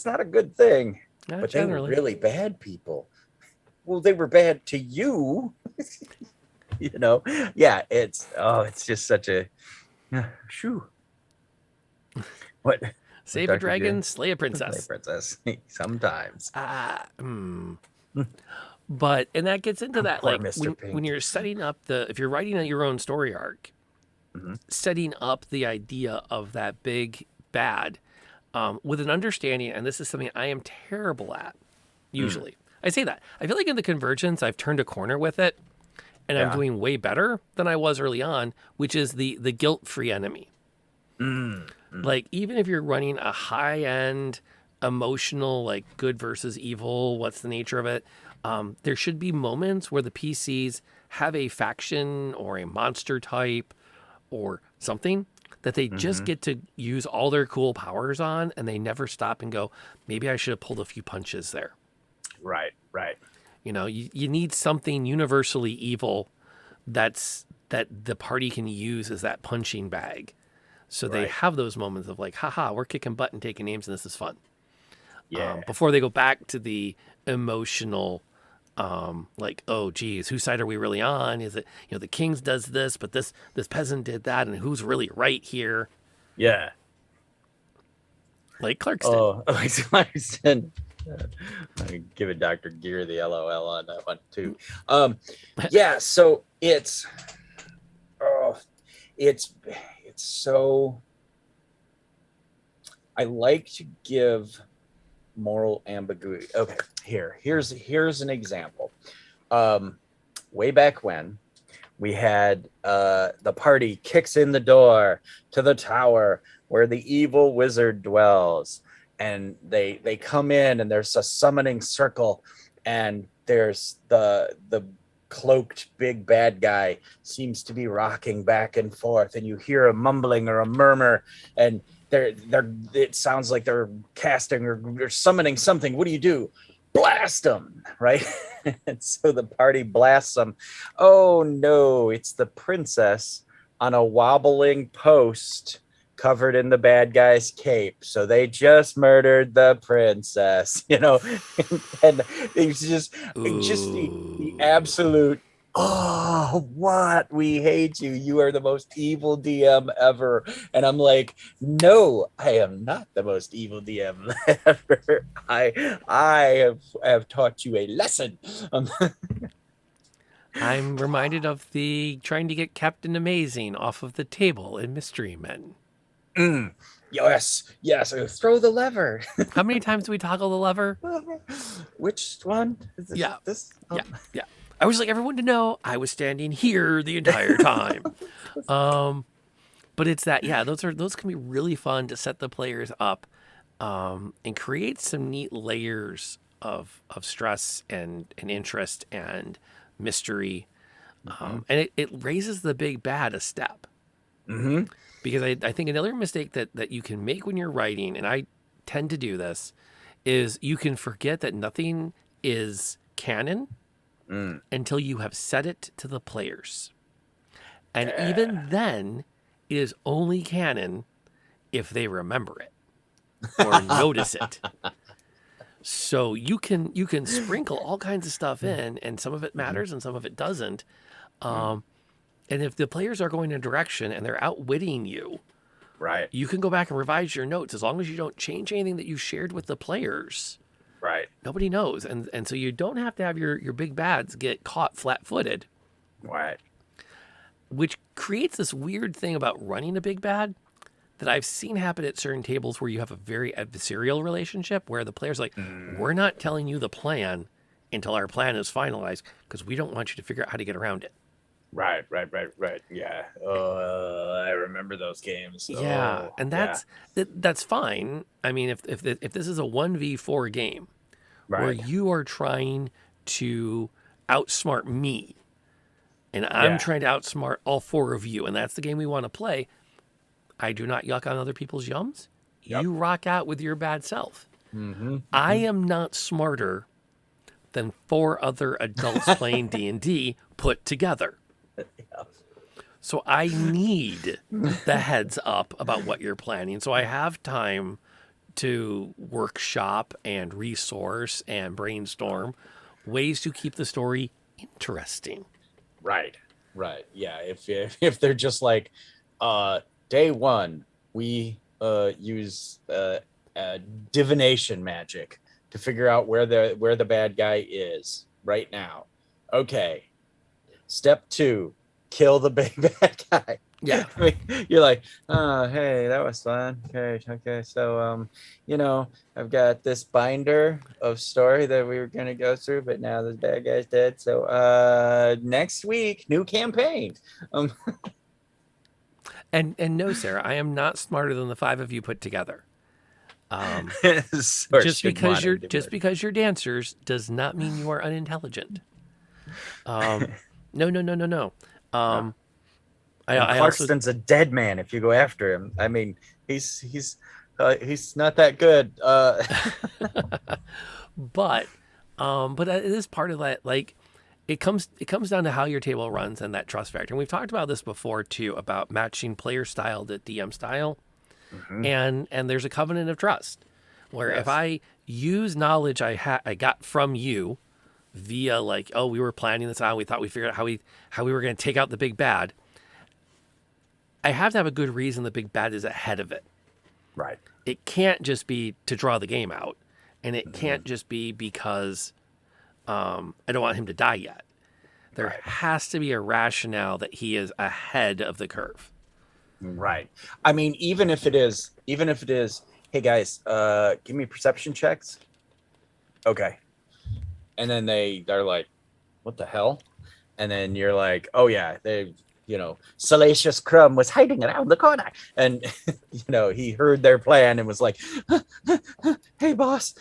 Speaker 2: not a good thing.
Speaker 1: Not
Speaker 2: but
Speaker 1: generally.
Speaker 2: They were really bad people. Well, they were bad to you. Yeah, it's just such a shoo. What?
Speaker 1: Save a dragon, slay a princess.
Speaker 2: Slay a princess. Sometimes.
Speaker 1: But, and that gets into that, like,
Speaker 2: Mr.
Speaker 1: when you're setting up if you're writing your own story arc, setting up the idea of that big bad, with an understanding, and this is something I am terrible at, usually. I say that. I feel like in the Convergence, I've turned a corner with it, and I'm doing way better than I was early on, which is the guilt-free enemy. Like, even if you're running a high-end, emotional, like, good versus evil, what's the nature of it, there should be moments where the PCs have a faction or a monster type or something that they just get to use all their cool powers on, and they never stop and go, maybe I should have pulled a few punches there.
Speaker 2: Right.
Speaker 1: You know, you need something universally evil that the party can use as that punching bag. So they have those moments of like, haha, we're kicking butt and taking names and this is fun.
Speaker 2: Yeah.
Speaker 1: Before they go back to the emotional, like, oh, geez, whose side are we really on? Is it, the Kings does this, but this peasant did that, and who's really right here?
Speaker 2: Yeah.
Speaker 1: Like Clarkston.
Speaker 2: Oh, like Clarkston. I give it Dr. Gear the LOL on that one too. Yeah, so it's so, I like to give moral ambiguity. Okay, here's an example. Way back when we had the party kicks in the door to the tower where the evil wizard dwells, and they come in, and there's a summoning circle, and there's the cloaked big bad guy seems to be rocking back and forth, and you hear a mumbling or a murmur, and it sounds like they're casting or summoning something. What do? Blast them, right? And so the party blasts them. Oh no, it's the princess on a wobbling post covered in the bad guy's cape. So they just murdered the princess, and it's just the absolute, oh, what? We hate you. You are the most evil DM ever. And I'm like, no, I am not the most evil DM ever. I have taught you a lesson.
Speaker 1: I'm reminded of the trying to get Captain Amazing off of the table in Mystery Men.
Speaker 2: Yes. Throw the lever.
Speaker 1: How many times do we toggle the lever?
Speaker 2: Which one? Is this,
Speaker 1: Yeah.
Speaker 2: This?
Speaker 1: Yeah. I was like, everyone to know I was standing here the entire time. But it's that, those can be really fun to set the players up and create some neat layers of stress and interest and mystery. And it raises the big bad a step. Because I think another mistake that you can make when you're writing, and I tend to do this, is you can forget that nothing is canon until you have said it to the players. And even then, it is only canon if they remember it or notice it. So you can sprinkle all kinds of stuff in, and some of it matters and some of it doesn't. And if the players are going in a direction and they're outwitting you,
Speaker 2: right,
Speaker 1: you can go back and revise your notes as long as you don't change anything that you shared with the players.
Speaker 2: Right.
Speaker 1: Nobody knows. And so you don't have to have your big bads get caught flat-footed.
Speaker 2: Right.
Speaker 1: Which creates this weird thing about running a big bad that I've seen happen at certain tables where you have a very adversarial relationship where the player's like, we're not telling you the plan until our plan is finalized because we don't want you to figure out how to get around it.
Speaker 2: Right. Yeah. I remember those games.
Speaker 1: Yeah, and that's fine. I mean, if this is a 1v4 game where you are trying to outsmart me, and I'm trying to outsmart all four of you, and that's the game we want to play, I do not yuck on other people's yums. Yep. You rock out with your bad self. I am not smarter than four other adults playing D&D put together. So I need the heads up about what you're planning. So I have time to workshop and resource and brainstorm ways to keep the story interesting.
Speaker 2: Right. Yeah. If they're just like, day one, we use divination magic to figure out where the bad guy is right now. Okay. Step 2, kill the big bad guy.
Speaker 1: Yeah.
Speaker 2: I mean, you're like, oh, hey, that was fun. Okay. So, I've got this binder of story that we were gonna go through, but now this bad guy's dead. So, next week, new campaign. Um,
Speaker 1: And no, Sarah, I am not smarter than the five of you put together.
Speaker 2: Source should want
Speaker 1: Just because you're dancers does not mean you are unintelligent. No, no, no, no, no.
Speaker 2: No.
Speaker 1: Um,
Speaker 2: And
Speaker 1: I also,
Speaker 2: Clarkston's a dead man if you go after him. I mean, he's not that good.
Speaker 1: but it is part of that. Like, it comes down to how your table runs and that trust factor. And we've talked about this before too, about matching player style to DM style,
Speaker 2: Mhm.
Speaker 1: and there's a covenant of trust where if
Speaker 2: Yes.
Speaker 1: I use knowledge I got from you via like, oh, we were planning this out, we thought we figured out how we were going to take out the big bad. I have to have a good reason the big bad is ahead of it.
Speaker 2: Right.
Speaker 1: It can't just be to draw the game out, and it
Speaker 2: Mhm.
Speaker 1: can't just be because I don't want him to die yet. There
Speaker 2: Right.
Speaker 1: has to be a rationale that he is ahead of the curve.
Speaker 2: Right. I mean, even if it is, hey guys, give me perception checks. Okay. And then they're like, what the hell? And then you're like, oh yeah, Salacious Crumb was hiding around the corner. And he heard their plan and was like, hey boss,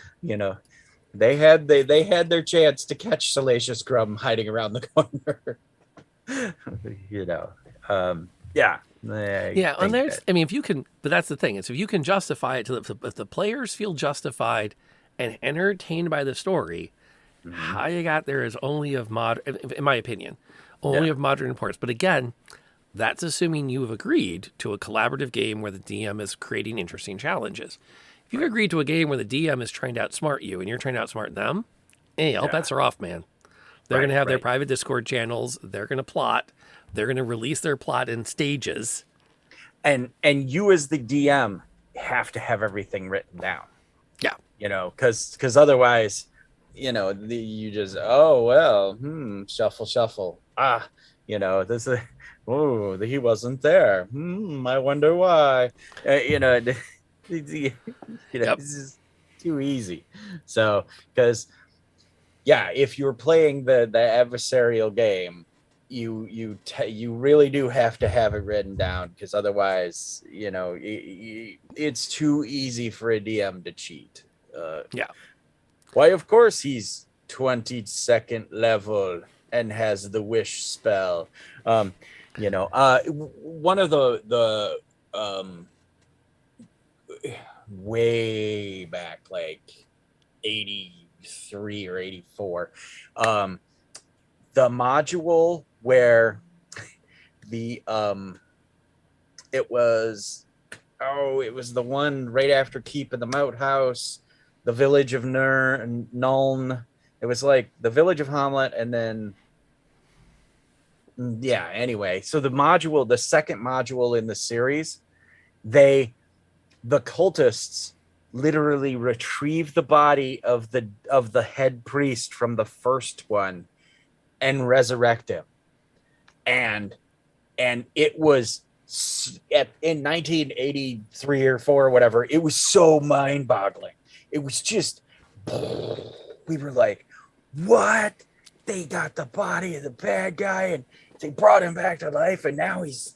Speaker 2: they had their chance to catch Salacious Crumb hiding around the corner. you know. Yeah. I
Speaker 1: Yeah, and
Speaker 2: think
Speaker 1: there's,
Speaker 2: that.
Speaker 1: I mean, if you can, but that's the thing is if you can justify it to if the players feel justified and entertained by the story,
Speaker 2: Mhm.
Speaker 1: how you got there is only of in my opinion, only
Speaker 2: Yeah.
Speaker 1: of modern importance. But again, that's assuming you have agreed to a collaborative game where the DM is creating interesting challenges. If you've
Speaker 2: Right.
Speaker 1: agreed to a game where the DM is trying to outsmart you and you're trying to outsmart them, hey, all
Speaker 2: Yeah.
Speaker 1: bets are off, man. They're going
Speaker 2: Right.
Speaker 1: to have their
Speaker 2: Right.
Speaker 1: private Discord channels. They're going to plot. They're going to release their plot in stages.
Speaker 2: And you as the DM have to have everything written down.
Speaker 1: Yeah.
Speaker 2: Because otherwise, you just, oh well, shuffle. This is, oh, he wasn't there. I wonder why.
Speaker 1: Yep.
Speaker 2: This is too easy. So, because yeah, if you're playing the adversarial game, you really do have to have it written down, because otherwise, it's too easy for a DM to cheat.
Speaker 1: Yeah.
Speaker 2: Why, of course he's 22nd level and has the wish spell. One of the way back, like 83 or 84, the module where the it was the one right after Keep in the Moat House, the village of Nuln. It was like the village of Hamlet, and then yeah. Anyway, so the second module in the series, the cultists literally retrieve the body of the head priest from the first one and resurrect him, and it was in 1983 or 4 or whatever. It was so mind-boggling. It was just, we were like, what? They got the body of the bad guy and they brought him back to life, and now he's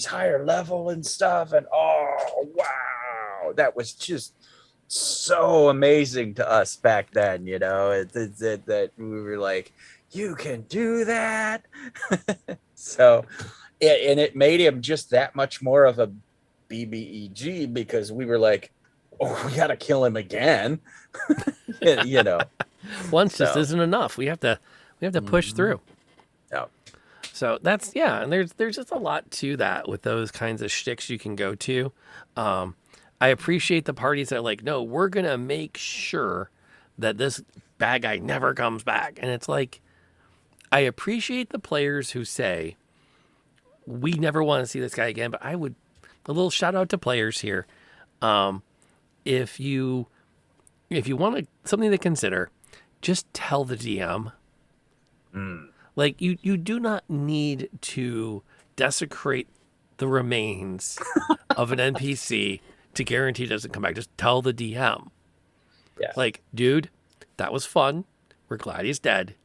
Speaker 2: higher level and stuff, and oh wow, that was just so amazing to us back then. That we were like, you can do that. So and it made him just that much more of a BBEG, because we were like, oh, we gotta kill him again. you know
Speaker 1: Once just
Speaker 2: so
Speaker 1: isn't enough. We have to push through.
Speaker 2: yeah.
Speaker 1: So that's yeah, and there's just a lot to that with those kinds of shticks you can go to. I appreciate the parties that are like, no, we're gonna make sure that this bad guy never comes back. And it's like, I appreciate the players who say, we never want to see this guy again. But I would, a little shout out to players here. If you want something to consider, just tell the DM. Like you do not need to desecrate the remains of an NPC to guarantee it doesn't come back. Just tell the DM.
Speaker 2: Yeah.
Speaker 1: Like, dude, that was fun. We're glad he's dead.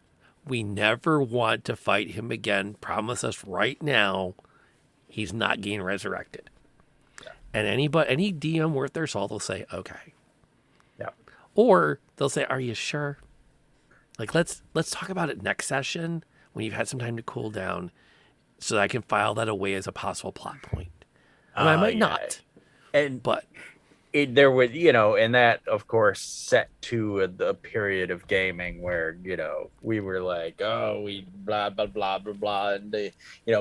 Speaker 1: We never want to fight him again. Promise us right now he's not getting resurrected. Yeah. And any DM worth their salt will say, okay.
Speaker 2: Yeah.
Speaker 1: Or they'll say, are you sure? Like, let's talk about it next session when you've had some time to cool down so that I can file that away as a possible plot point. And I might not. But
Speaker 2: there was, and that, of course, set to the period of gaming where, we were like, oh, we blah, blah, blah, blah, blah. And,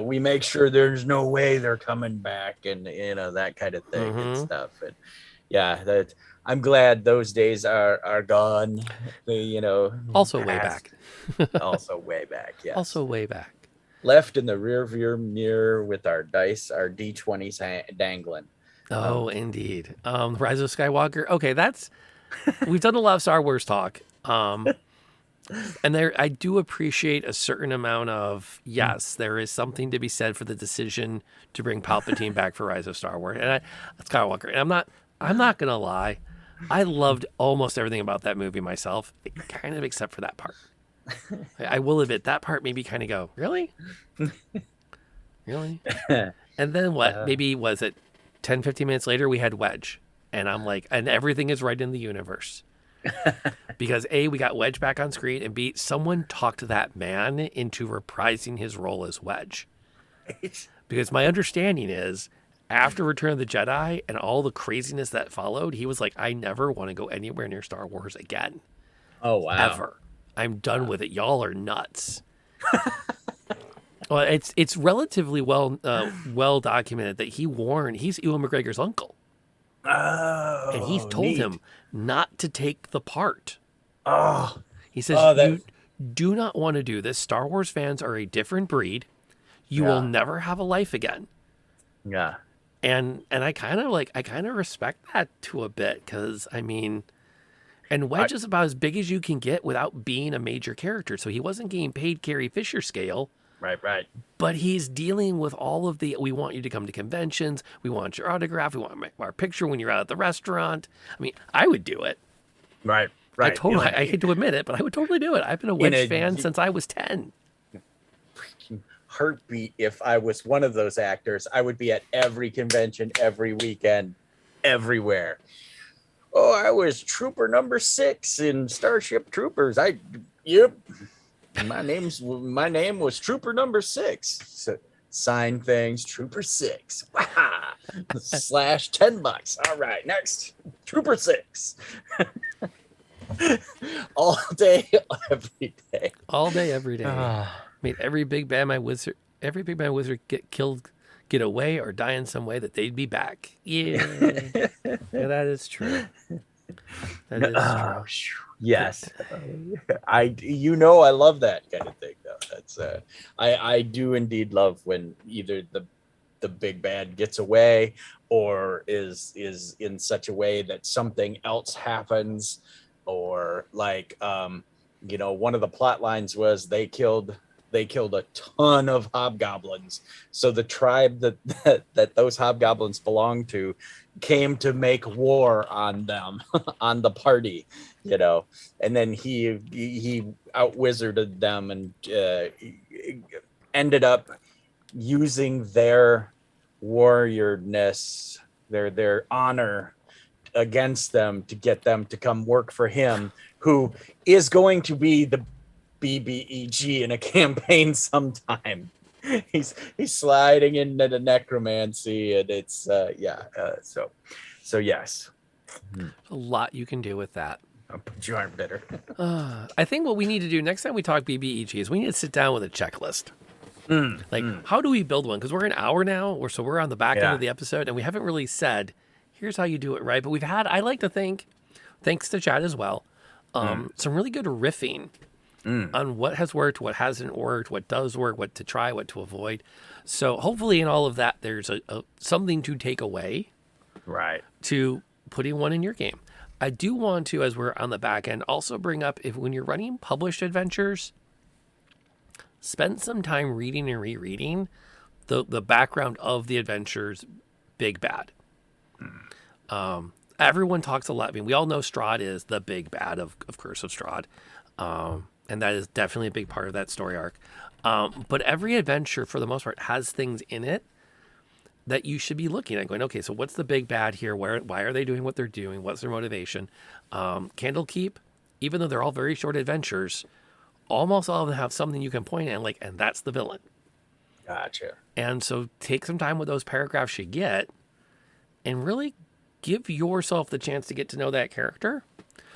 Speaker 2: we make sure there's no way they're coming back and, that kind of thing and stuff. And yeah, I'm glad those days are gone.
Speaker 1: Also way back.
Speaker 2: Also way back, yes.
Speaker 1: Also way back.
Speaker 2: Left in the rearview mirror with our dice, our D20s dangling.
Speaker 1: Oh, indeed. Rise of Skywalker. Okay, we've done a lot of Star Wars talk. And I do appreciate a certain amount of, yes, there is something to be said for the decision to bring Palpatine back for Rise of Star Wars and Skywalker. And I'm not gonna lie, I loved almost everything about that movie myself, kind of except for that part. I will admit that part made me kind of go, really? Really? And then what? Maybe was it 10, 15 minutes later, we had Wedge. And I'm like, and everything is right in the universe. Because A, we got Wedge back on screen, and B, someone talked that man into reprising his role as Wedge. Because my understanding is, after Return of the Jedi and all the craziness that followed, he was like, I never want to go anywhere near Star Wars again.
Speaker 2: Oh, wow.
Speaker 1: Ever. I'm done with it. Y'all are nuts. Well, it's relatively well documented that he's Ewan McGregor's uncle.
Speaker 2: Oh,
Speaker 1: and he's told him not to take the part.
Speaker 2: Oh,
Speaker 1: he says, you do not want to do this. Star Wars fans are a different breed. You will never have a life again.
Speaker 2: Yeah.
Speaker 1: And I kind of respect that to a bit, because and Wedge is about as big as you can get without being a major character. So he wasn't getting paid Carrie Fisher scale.
Speaker 2: Right.
Speaker 1: But he's dealing with all of we want you to come to conventions. We want your autograph. We want our picture when you're out at the restaurant. I would do it.
Speaker 2: Right.
Speaker 1: I hate to admit it, but I would totally do it. I've been a Wedge fan since I was 10.
Speaker 2: Freaking heartbeat. If I was one of those actors, I would be at every convention, every weekend, everywhere. Oh, I was Trooper number 6 in Starship Troopers. Yep. My name was Trooper number 6. So, sign things, Trooper 6. Wow. Slash $10. All right, next. Trooper 6. All day, every day.
Speaker 1: All day, every day. Every big bad my wizard get away or die in some way that they'd be back. Yeah. Yeah, that is true. That is true.
Speaker 2: Yes. I love that kind of thing though. That's I do indeed love when either the big bad gets away or is in such a way that something else happens, or like one of the plot lines was they killed a ton of hobgoblins. So the tribe that those hobgoblins belonged to came to make war on them, on the party, and then he out-wizarded them and ended up using their warriorness, their honor against them to get them to come work for him, who is going to be the BBEG in a campaign sometime. He's sliding into the necromancy, and it's so yes.
Speaker 1: A lot you can do with that.
Speaker 2: But you aren't bitter.
Speaker 1: I think what we need to do next time we talk BBEG is we need to sit down with a checklist. How do we build one? Because we're an hour now, so we're on the back end of the episode, and we haven't really said, here's how you do it right. But I like to think, thanks to Chad as well, some really good riffing on what has worked, what hasn't worked, what does work, what to try, what to avoid. So hopefully in all of that, there's something to take away,
Speaker 2: right,
Speaker 1: to putting one in your game. I do want to, as we're on the back end, also bring up, when you're running published adventures, spend some time reading and rereading the background of the adventure's big bad. Everyone talks a lot. I mean, we all know Strahd is the big bad of Curse of Strahd. And that is definitely a big part of that story arc. But every adventure, for the most part, has things in it that you should be looking at, going, okay, so what's the big bad here? Why are they doing what they're doing? What's their motivation? Candlekeep, even though they're all very short adventures, almost all of them have something you can point at, like, and that's the villain.
Speaker 2: Gotcha.
Speaker 1: And so take some time with those paragraphs you get and really give yourself the chance to get to know that character.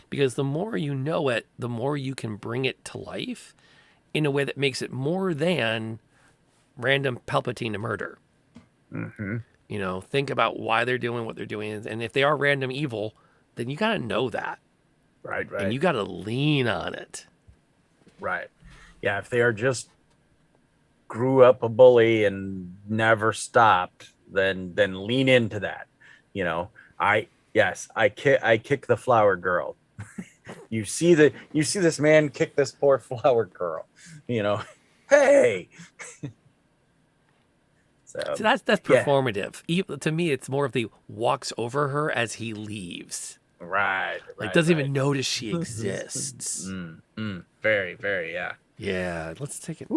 Speaker 1: Because the more you know it, the more you can bring it to life in a way that makes it more than random Palpatine to murder.
Speaker 2: Mm-hmm.
Speaker 1: You know, think about why they're doing what they're doing. And if they are random evil, then you got to know that.
Speaker 2: Right.
Speaker 1: And you got to lean on it.
Speaker 2: Right. Yeah, if they are just grew up a bully and never stopped, then lean into that. You know, I kick the flower girl. You see this man kick this poor flower girl. You know, hey. So
Speaker 1: that's performative. To me, it's more of the walks over her as he leaves.
Speaker 2: Right.
Speaker 1: Like doesn't even notice she exists.
Speaker 2: Very, very, yeah.
Speaker 1: Yeah, let's take it.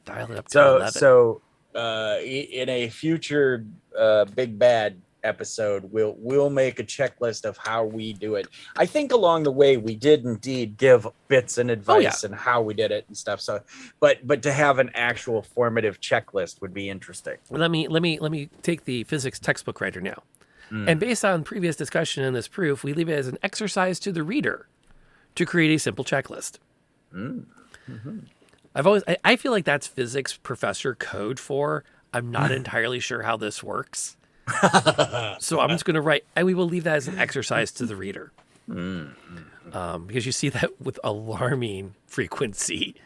Speaker 1: Dial it up to 11.
Speaker 2: So in a future Big Bad episode, we'll make a checklist of how we do it. I think along the way we did indeed give bits and advice and how we did it and stuff. So, but to have an actual formative checklist would be interesting.
Speaker 1: Let me take the physics textbook writer now. And based on previous discussion in this proof, we leave it as an exercise to the reader to create a simple checklist.
Speaker 2: Mm-hmm.
Speaker 1: I feel like that's physics professor code for I'm not entirely sure how this works. So I'm just going to write, and we will leave that as an exercise to the reader. Because you see that with alarming frequency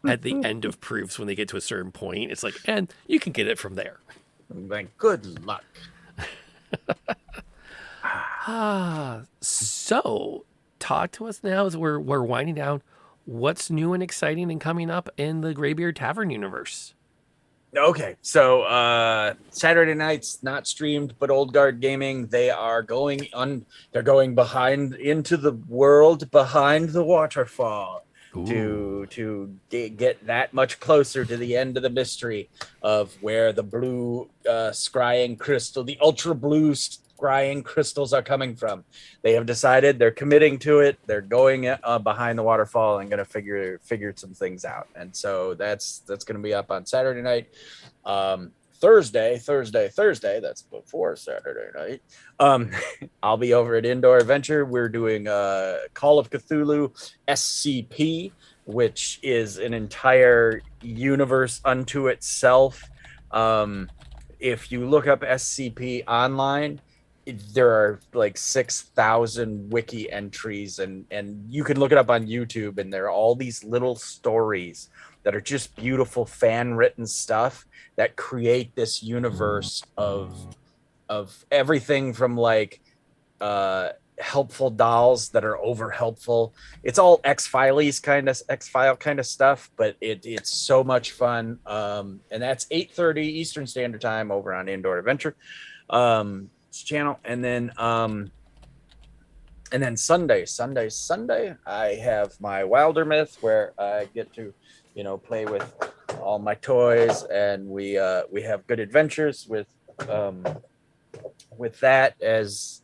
Speaker 1: at the end of proofs when they get to a certain point. It's like, and you can get it from there.
Speaker 2: Like, good luck.
Speaker 1: So talk to us now as we're winding down. What's new and exciting and coming up in the Greybeard Tavern universe?
Speaker 2: Okay, so Saturday nights not streamed, but Old Guard Gaming, they're going behind into the world behind the waterfall. Ooh. to get that much closer to the end of the mystery of where the blue scrying crystal, the ultra blue scrying crystals are coming from. They have decided they're committing to it. They're going behind the waterfall and going to figure some things out. And so that's going to be up on Saturday night. Thursday, that's before Saturday night. I'll be over at Indoor Adventure. We're doing Call of Cthulhu SCP, which is an entire universe unto itself. If you look up SCP online, there are like 6,000 wiki entries, and you can look it up on YouTube, and there are all these little stories that are just beautiful fan written stuff that create this universe of everything from like helpful dolls that are over helpful. It's all X-File kind of stuff, but it's so much fun. And that's 8:30 Eastern Standard Time over on Indoor Adventure channel. And then Sunday, I have my Wilder Myth where I get to, play with all my toys, and we have good adventures with that as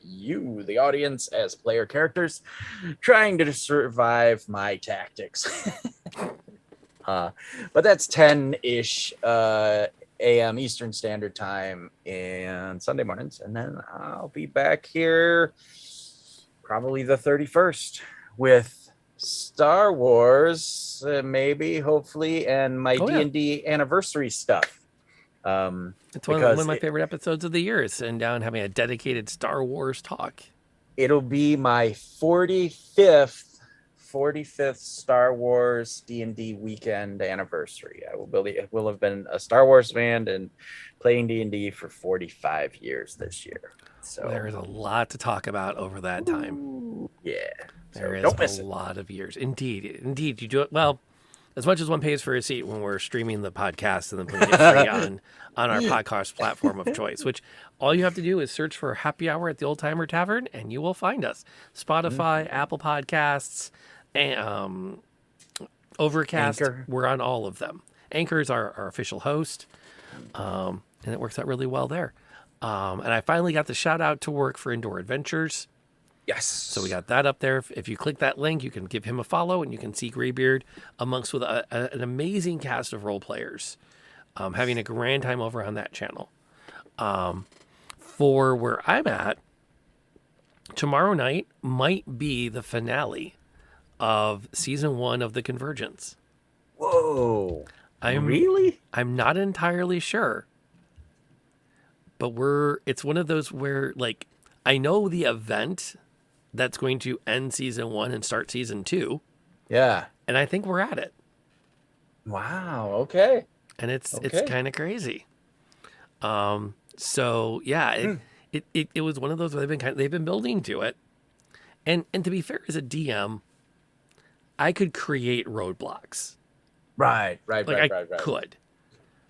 Speaker 2: you, the audience, as player characters, trying to survive my tactics. But that's 10-ish a.m. Eastern Standard Time and Sunday mornings, and then I'll be back here probably the 31st with Star Wars, maybe, hopefully, and my D&D anniversary stuff.
Speaker 1: It's one of my favorite episodes of the year, is sitting down and having a dedicated Star Wars talk.
Speaker 2: It'll be my 45th Star Wars D&D weekend anniversary. I will have been a Star Wars fan and playing D&D for 45 years this year. So
Speaker 1: there is a lot to talk about over that time.
Speaker 2: Yeah.
Speaker 1: There is a lot of years. Indeed. You do it well. as much as one pays for a seat when we're streaming the podcast and then putting it free on our podcast platform of choice, which all you have to do is search for Happy Hour at the Old Timer Tavern and you will find us. Spotify, Apple Podcasts, and Overcast.
Speaker 2: Anchor.
Speaker 1: We're on all of them. Anchor is our official host, and it works out really well there. And I finally got the shout out to work for Indoor Adventures.
Speaker 2: Yes.
Speaker 1: So we got that up there. If you click that link, you can give him a follow and you can see Graybeard amongst with an amazing cast of role players, having a grand time over on that channel. For where I'm at, tomorrow night might be the finale of season 1 of The Convergence.
Speaker 2: Whoa.
Speaker 1: Really? I'm not entirely sure. But it's one of those where, like, I know the event that's going to end season 1 and start season 2.
Speaker 2: Yeah.
Speaker 1: And I think we're at it.
Speaker 2: Wow. Okay.
Speaker 1: And it's kind of crazy. So yeah, it was one of those where they've been building to it. And to be fair, as a DM, I could create roadblocks.
Speaker 2: Right.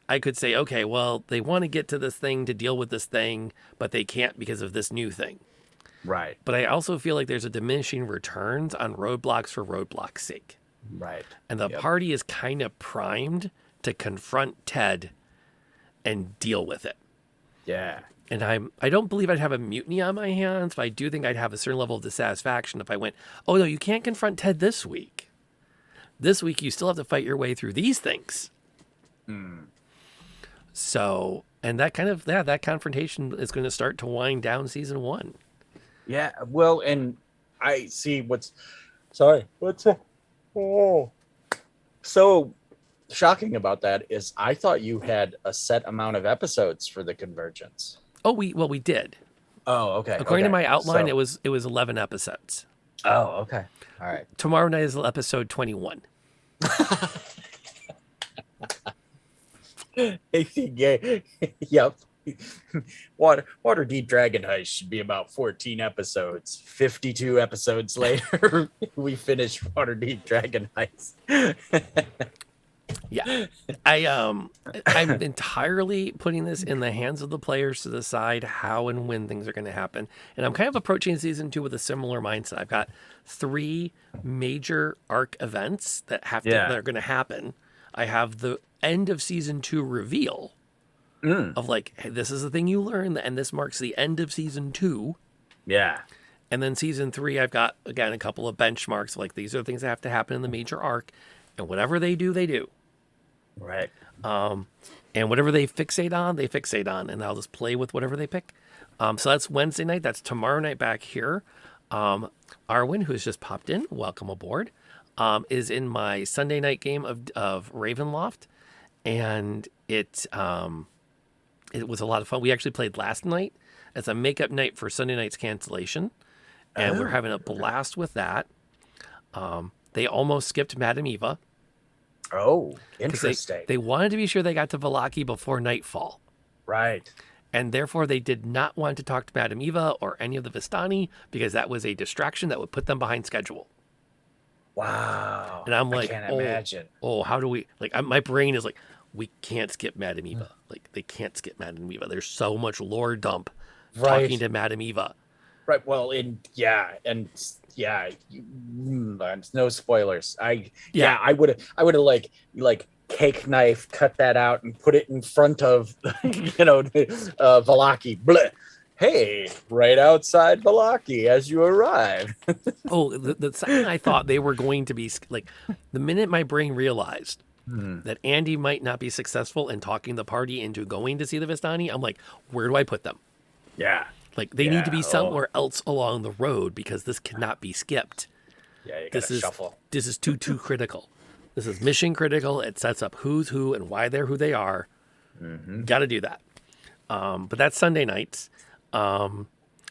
Speaker 1: I could say, okay, well, they want to get to this thing to deal with this thing, but they can't because of this new thing.
Speaker 2: Right.
Speaker 1: But I also feel like there's a diminishing returns on roadblocks for roadblocks' sake.
Speaker 2: Right.
Speaker 1: And the party is kind of primed to confront Ted and deal with it.
Speaker 2: Yeah.
Speaker 1: And I don't believe I'd have a mutiny on my hands, but I do think I'd have a certain level of dissatisfaction if I went, oh no, you can't confront Ted this week. This week you still have to fight your way through these things. So, and that that confrontation is going to start to wind down season 1.
Speaker 2: Yeah, well, and I see what's so shocking about that is I thought you had a set amount of episodes for the Convergence.
Speaker 1: Oh, we did.
Speaker 2: Oh, okay.
Speaker 1: According to my outline, it was 11 episodes.
Speaker 2: Oh, okay. All right.
Speaker 1: Tomorrow night is episode 21.
Speaker 2: Yeah. Yep. Waterdeep Dragon Heist should be about 14 episodes. 52 episodes later, we finished Waterdeep Dragon Heist.
Speaker 1: Yeah. I'm entirely putting this in the hands of the players to decide how and when things are going to happen. And I'm kind of approaching season 2 with a similar mindset. I've got 3 major arc events that that are going to happen. I have the end of season 2 reveal of like, hey, this is the thing you learn, and this marks the end of season 2.
Speaker 2: Yeah.
Speaker 1: And then season 3, I've got, again, a couple of benchmarks. Like, these are things that have to happen in the major arc. And whatever they do, they do.
Speaker 2: Right.
Speaker 1: And whatever they fixate on, they fixate on. And I'll just play with whatever they pick. So that's Wednesday night. That's tomorrow night back here. Arwen, who's just popped in, welcome aboard, is in my Sunday night game of Ravenloft. And it was a lot of fun. We actually played last night as a makeup night for Sunday night's cancellation. And we're having a blast with that. They almost skipped Madame Eva.
Speaker 2: Oh, interesting.
Speaker 1: They wanted to be sure they got to Vallaki before nightfall.
Speaker 2: Right.
Speaker 1: And therefore, they did not want to talk to Madame Eva or any of the Vistani because that was a distraction that would put them behind schedule.
Speaker 2: Wow.
Speaker 1: And I'm like,
Speaker 2: I can't imagine.
Speaker 1: Oh, how do we, like, my brain is like, we can't skip Madame Eva. Like, they can't skip Madame Eva. There's so much lore dump talking to Madame Eva.
Speaker 2: Right. Well, no spoilers. I would have like cake knife, cut that out and put it in front of, Vallaki. Bleh. Hey, right outside Vallaki as you arrive.
Speaker 1: The second I thought they were going to be, like, the minute my brain realized that Andy might not be successful in talking the party into going to see the Vistani, I'm like, where do I put them?
Speaker 2: Yeah.
Speaker 1: Like, they need to be somewhere else along the road because this cannot be skipped.
Speaker 2: Yeah, you gotta shuffle.
Speaker 1: This is too critical. This is mission critical. It sets up who's who and why they're who they are. Got to do that. But that's Sunday nights.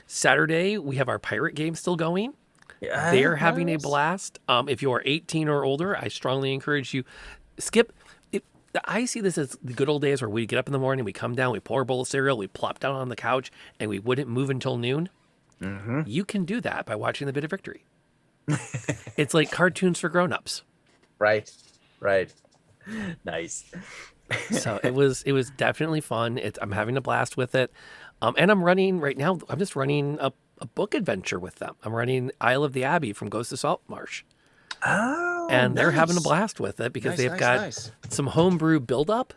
Speaker 1: Saturday, we have our pirate game still going. Yeah, they're having a blast. If you are 18 or older, I strongly encourage you, skip. I see this as the good old days where we get up in the morning, we come down, we pour a bowl of cereal, we plop down on the couch, and we wouldn't move until noon. You can do that by watching The Bit of Victory. It's like cartoons for grown-ups.
Speaker 2: Right. Right. Nice.
Speaker 1: So it was definitely fun. I'm having a blast with it. And I'm running right now. I'm just running a book adventure with them. I'm running Isle of the Abbey from Ghost of Saltmarsh.
Speaker 2: Oh,
Speaker 1: And they're having a
Speaker 2: nice.
Speaker 1: blast with it because
Speaker 2: Nice,
Speaker 1: they've
Speaker 2: nice,
Speaker 1: got
Speaker 2: nice.
Speaker 1: some homebrew buildup.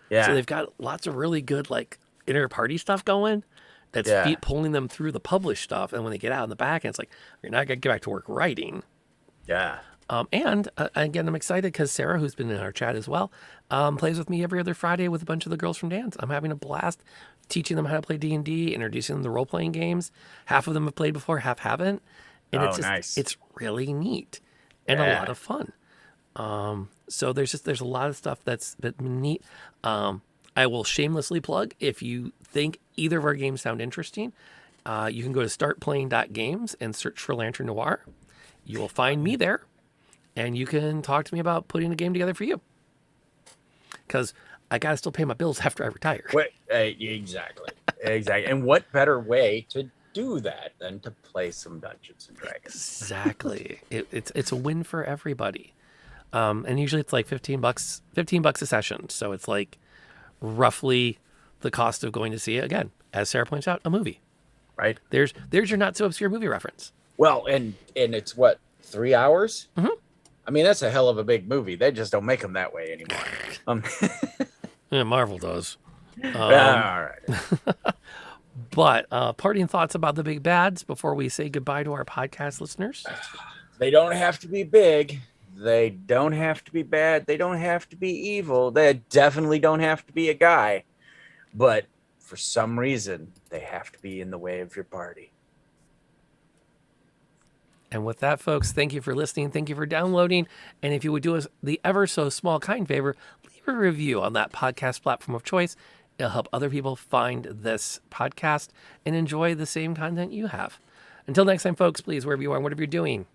Speaker 1: So
Speaker 2: Yeah.
Speaker 1: they've got lots of really good like inner party stuff going that's
Speaker 2: Yeah.
Speaker 1: pulling them through the published stuff. And when they get out in the back, and it's like, you're not going to get back to work writing.
Speaker 2: Yeah.
Speaker 1: And again, I'm excited because Sarah, who's been in our chat as well, plays with me every other Friday with a bunch of the girls from dance. I'm having a blast teaching them how to play D&D, introducing them to role-playing games. Half of them have played before, half haven't. And
Speaker 2: Nice.
Speaker 1: it's really neat and a lot of fun. So there's a lot of stuff that's been neat. I will shamelessly plug, if you think either of our games sound interesting, you can go to startplaying.games and search for Lantern Noir. You will find me there, and you can talk to me about putting a game together for you. Because I got to still pay my bills after I retire.
Speaker 2: Exactly. Exactly. And what better way to do that than to play some Dungeons and Dragons?
Speaker 1: Exactly. It's a win for everybody. And usually it's like $15 a session. So it's like roughly the cost of going to see it, again, as Sarah points out, a movie.
Speaker 2: Right.
Speaker 1: There's your not so obscure movie reference.
Speaker 2: Well, and it's what, 3 hours?
Speaker 1: Mm-hmm.
Speaker 2: I mean, that's a hell of a big movie. They just don't make them that way anymore.
Speaker 1: Yeah, Marvel does.
Speaker 2: All right.
Speaker 1: But parting thoughts about the big bads before we say goodbye to our podcast listeners.
Speaker 2: They don't have to be big. They don't have to be bad. They don't have to be evil. They definitely don't have to be a guy. But for some reason, they have to be in the way of your party.
Speaker 1: And with that, folks, thank you for listening. Thank you for downloading. And if you would do us the ever so small kind favor, leave a review on that podcast platform of choice. It'll help other people find this podcast and enjoy the same content you have. Until next time, folks, please, wherever you are and whatever you're doing,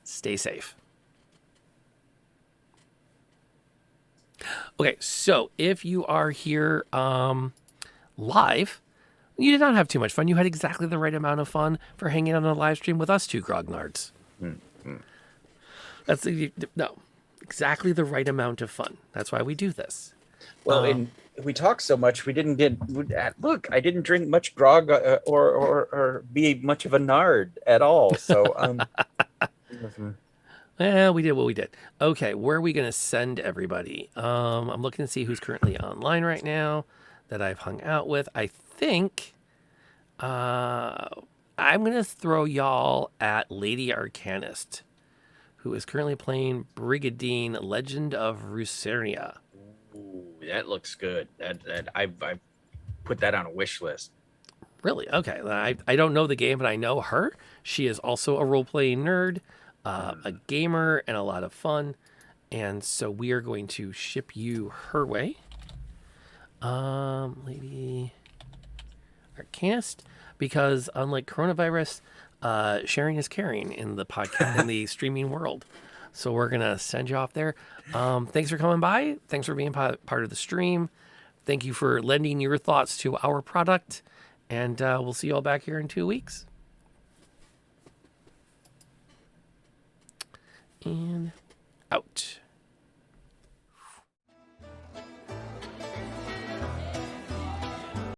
Speaker 1: stay safe. Okay, so if you are here live, you did not have too much fun. You had exactly the right amount of fun for hanging out on a live stream with us two grognards. Mm-hmm. That's exactly the right amount of fun. That's why we do this.
Speaker 2: Well, and we talk so much, we didn't get. Look, I didn't drink much grog or be much of a nard at all. So,
Speaker 1: Well, we did what we did. Okay, where are we going to send everybody? I'm looking to see who's currently online right now that I've hung out with. I think I'm going to throw y'all at Lady Arcanist, who is currently playing Brigadine, Legend of Rucernia.
Speaker 2: Ooh, that looks good. That I put that on a wish list.
Speaker 1: Really? Okay. I don't know the game, but I know her. She is also a role-playing nerd, a gamer, and a lot of fun. And so we are going to ship you her way. Lady Arcanist, because unlike coronavirus, sharing is caring in the podcast, in the streaming world. So we're going to send you off there. Thanks for coming by. Thanks for being part of the stream. Thank you for lending your thoughts to our product. And we'll see you all back here in 2 weeks.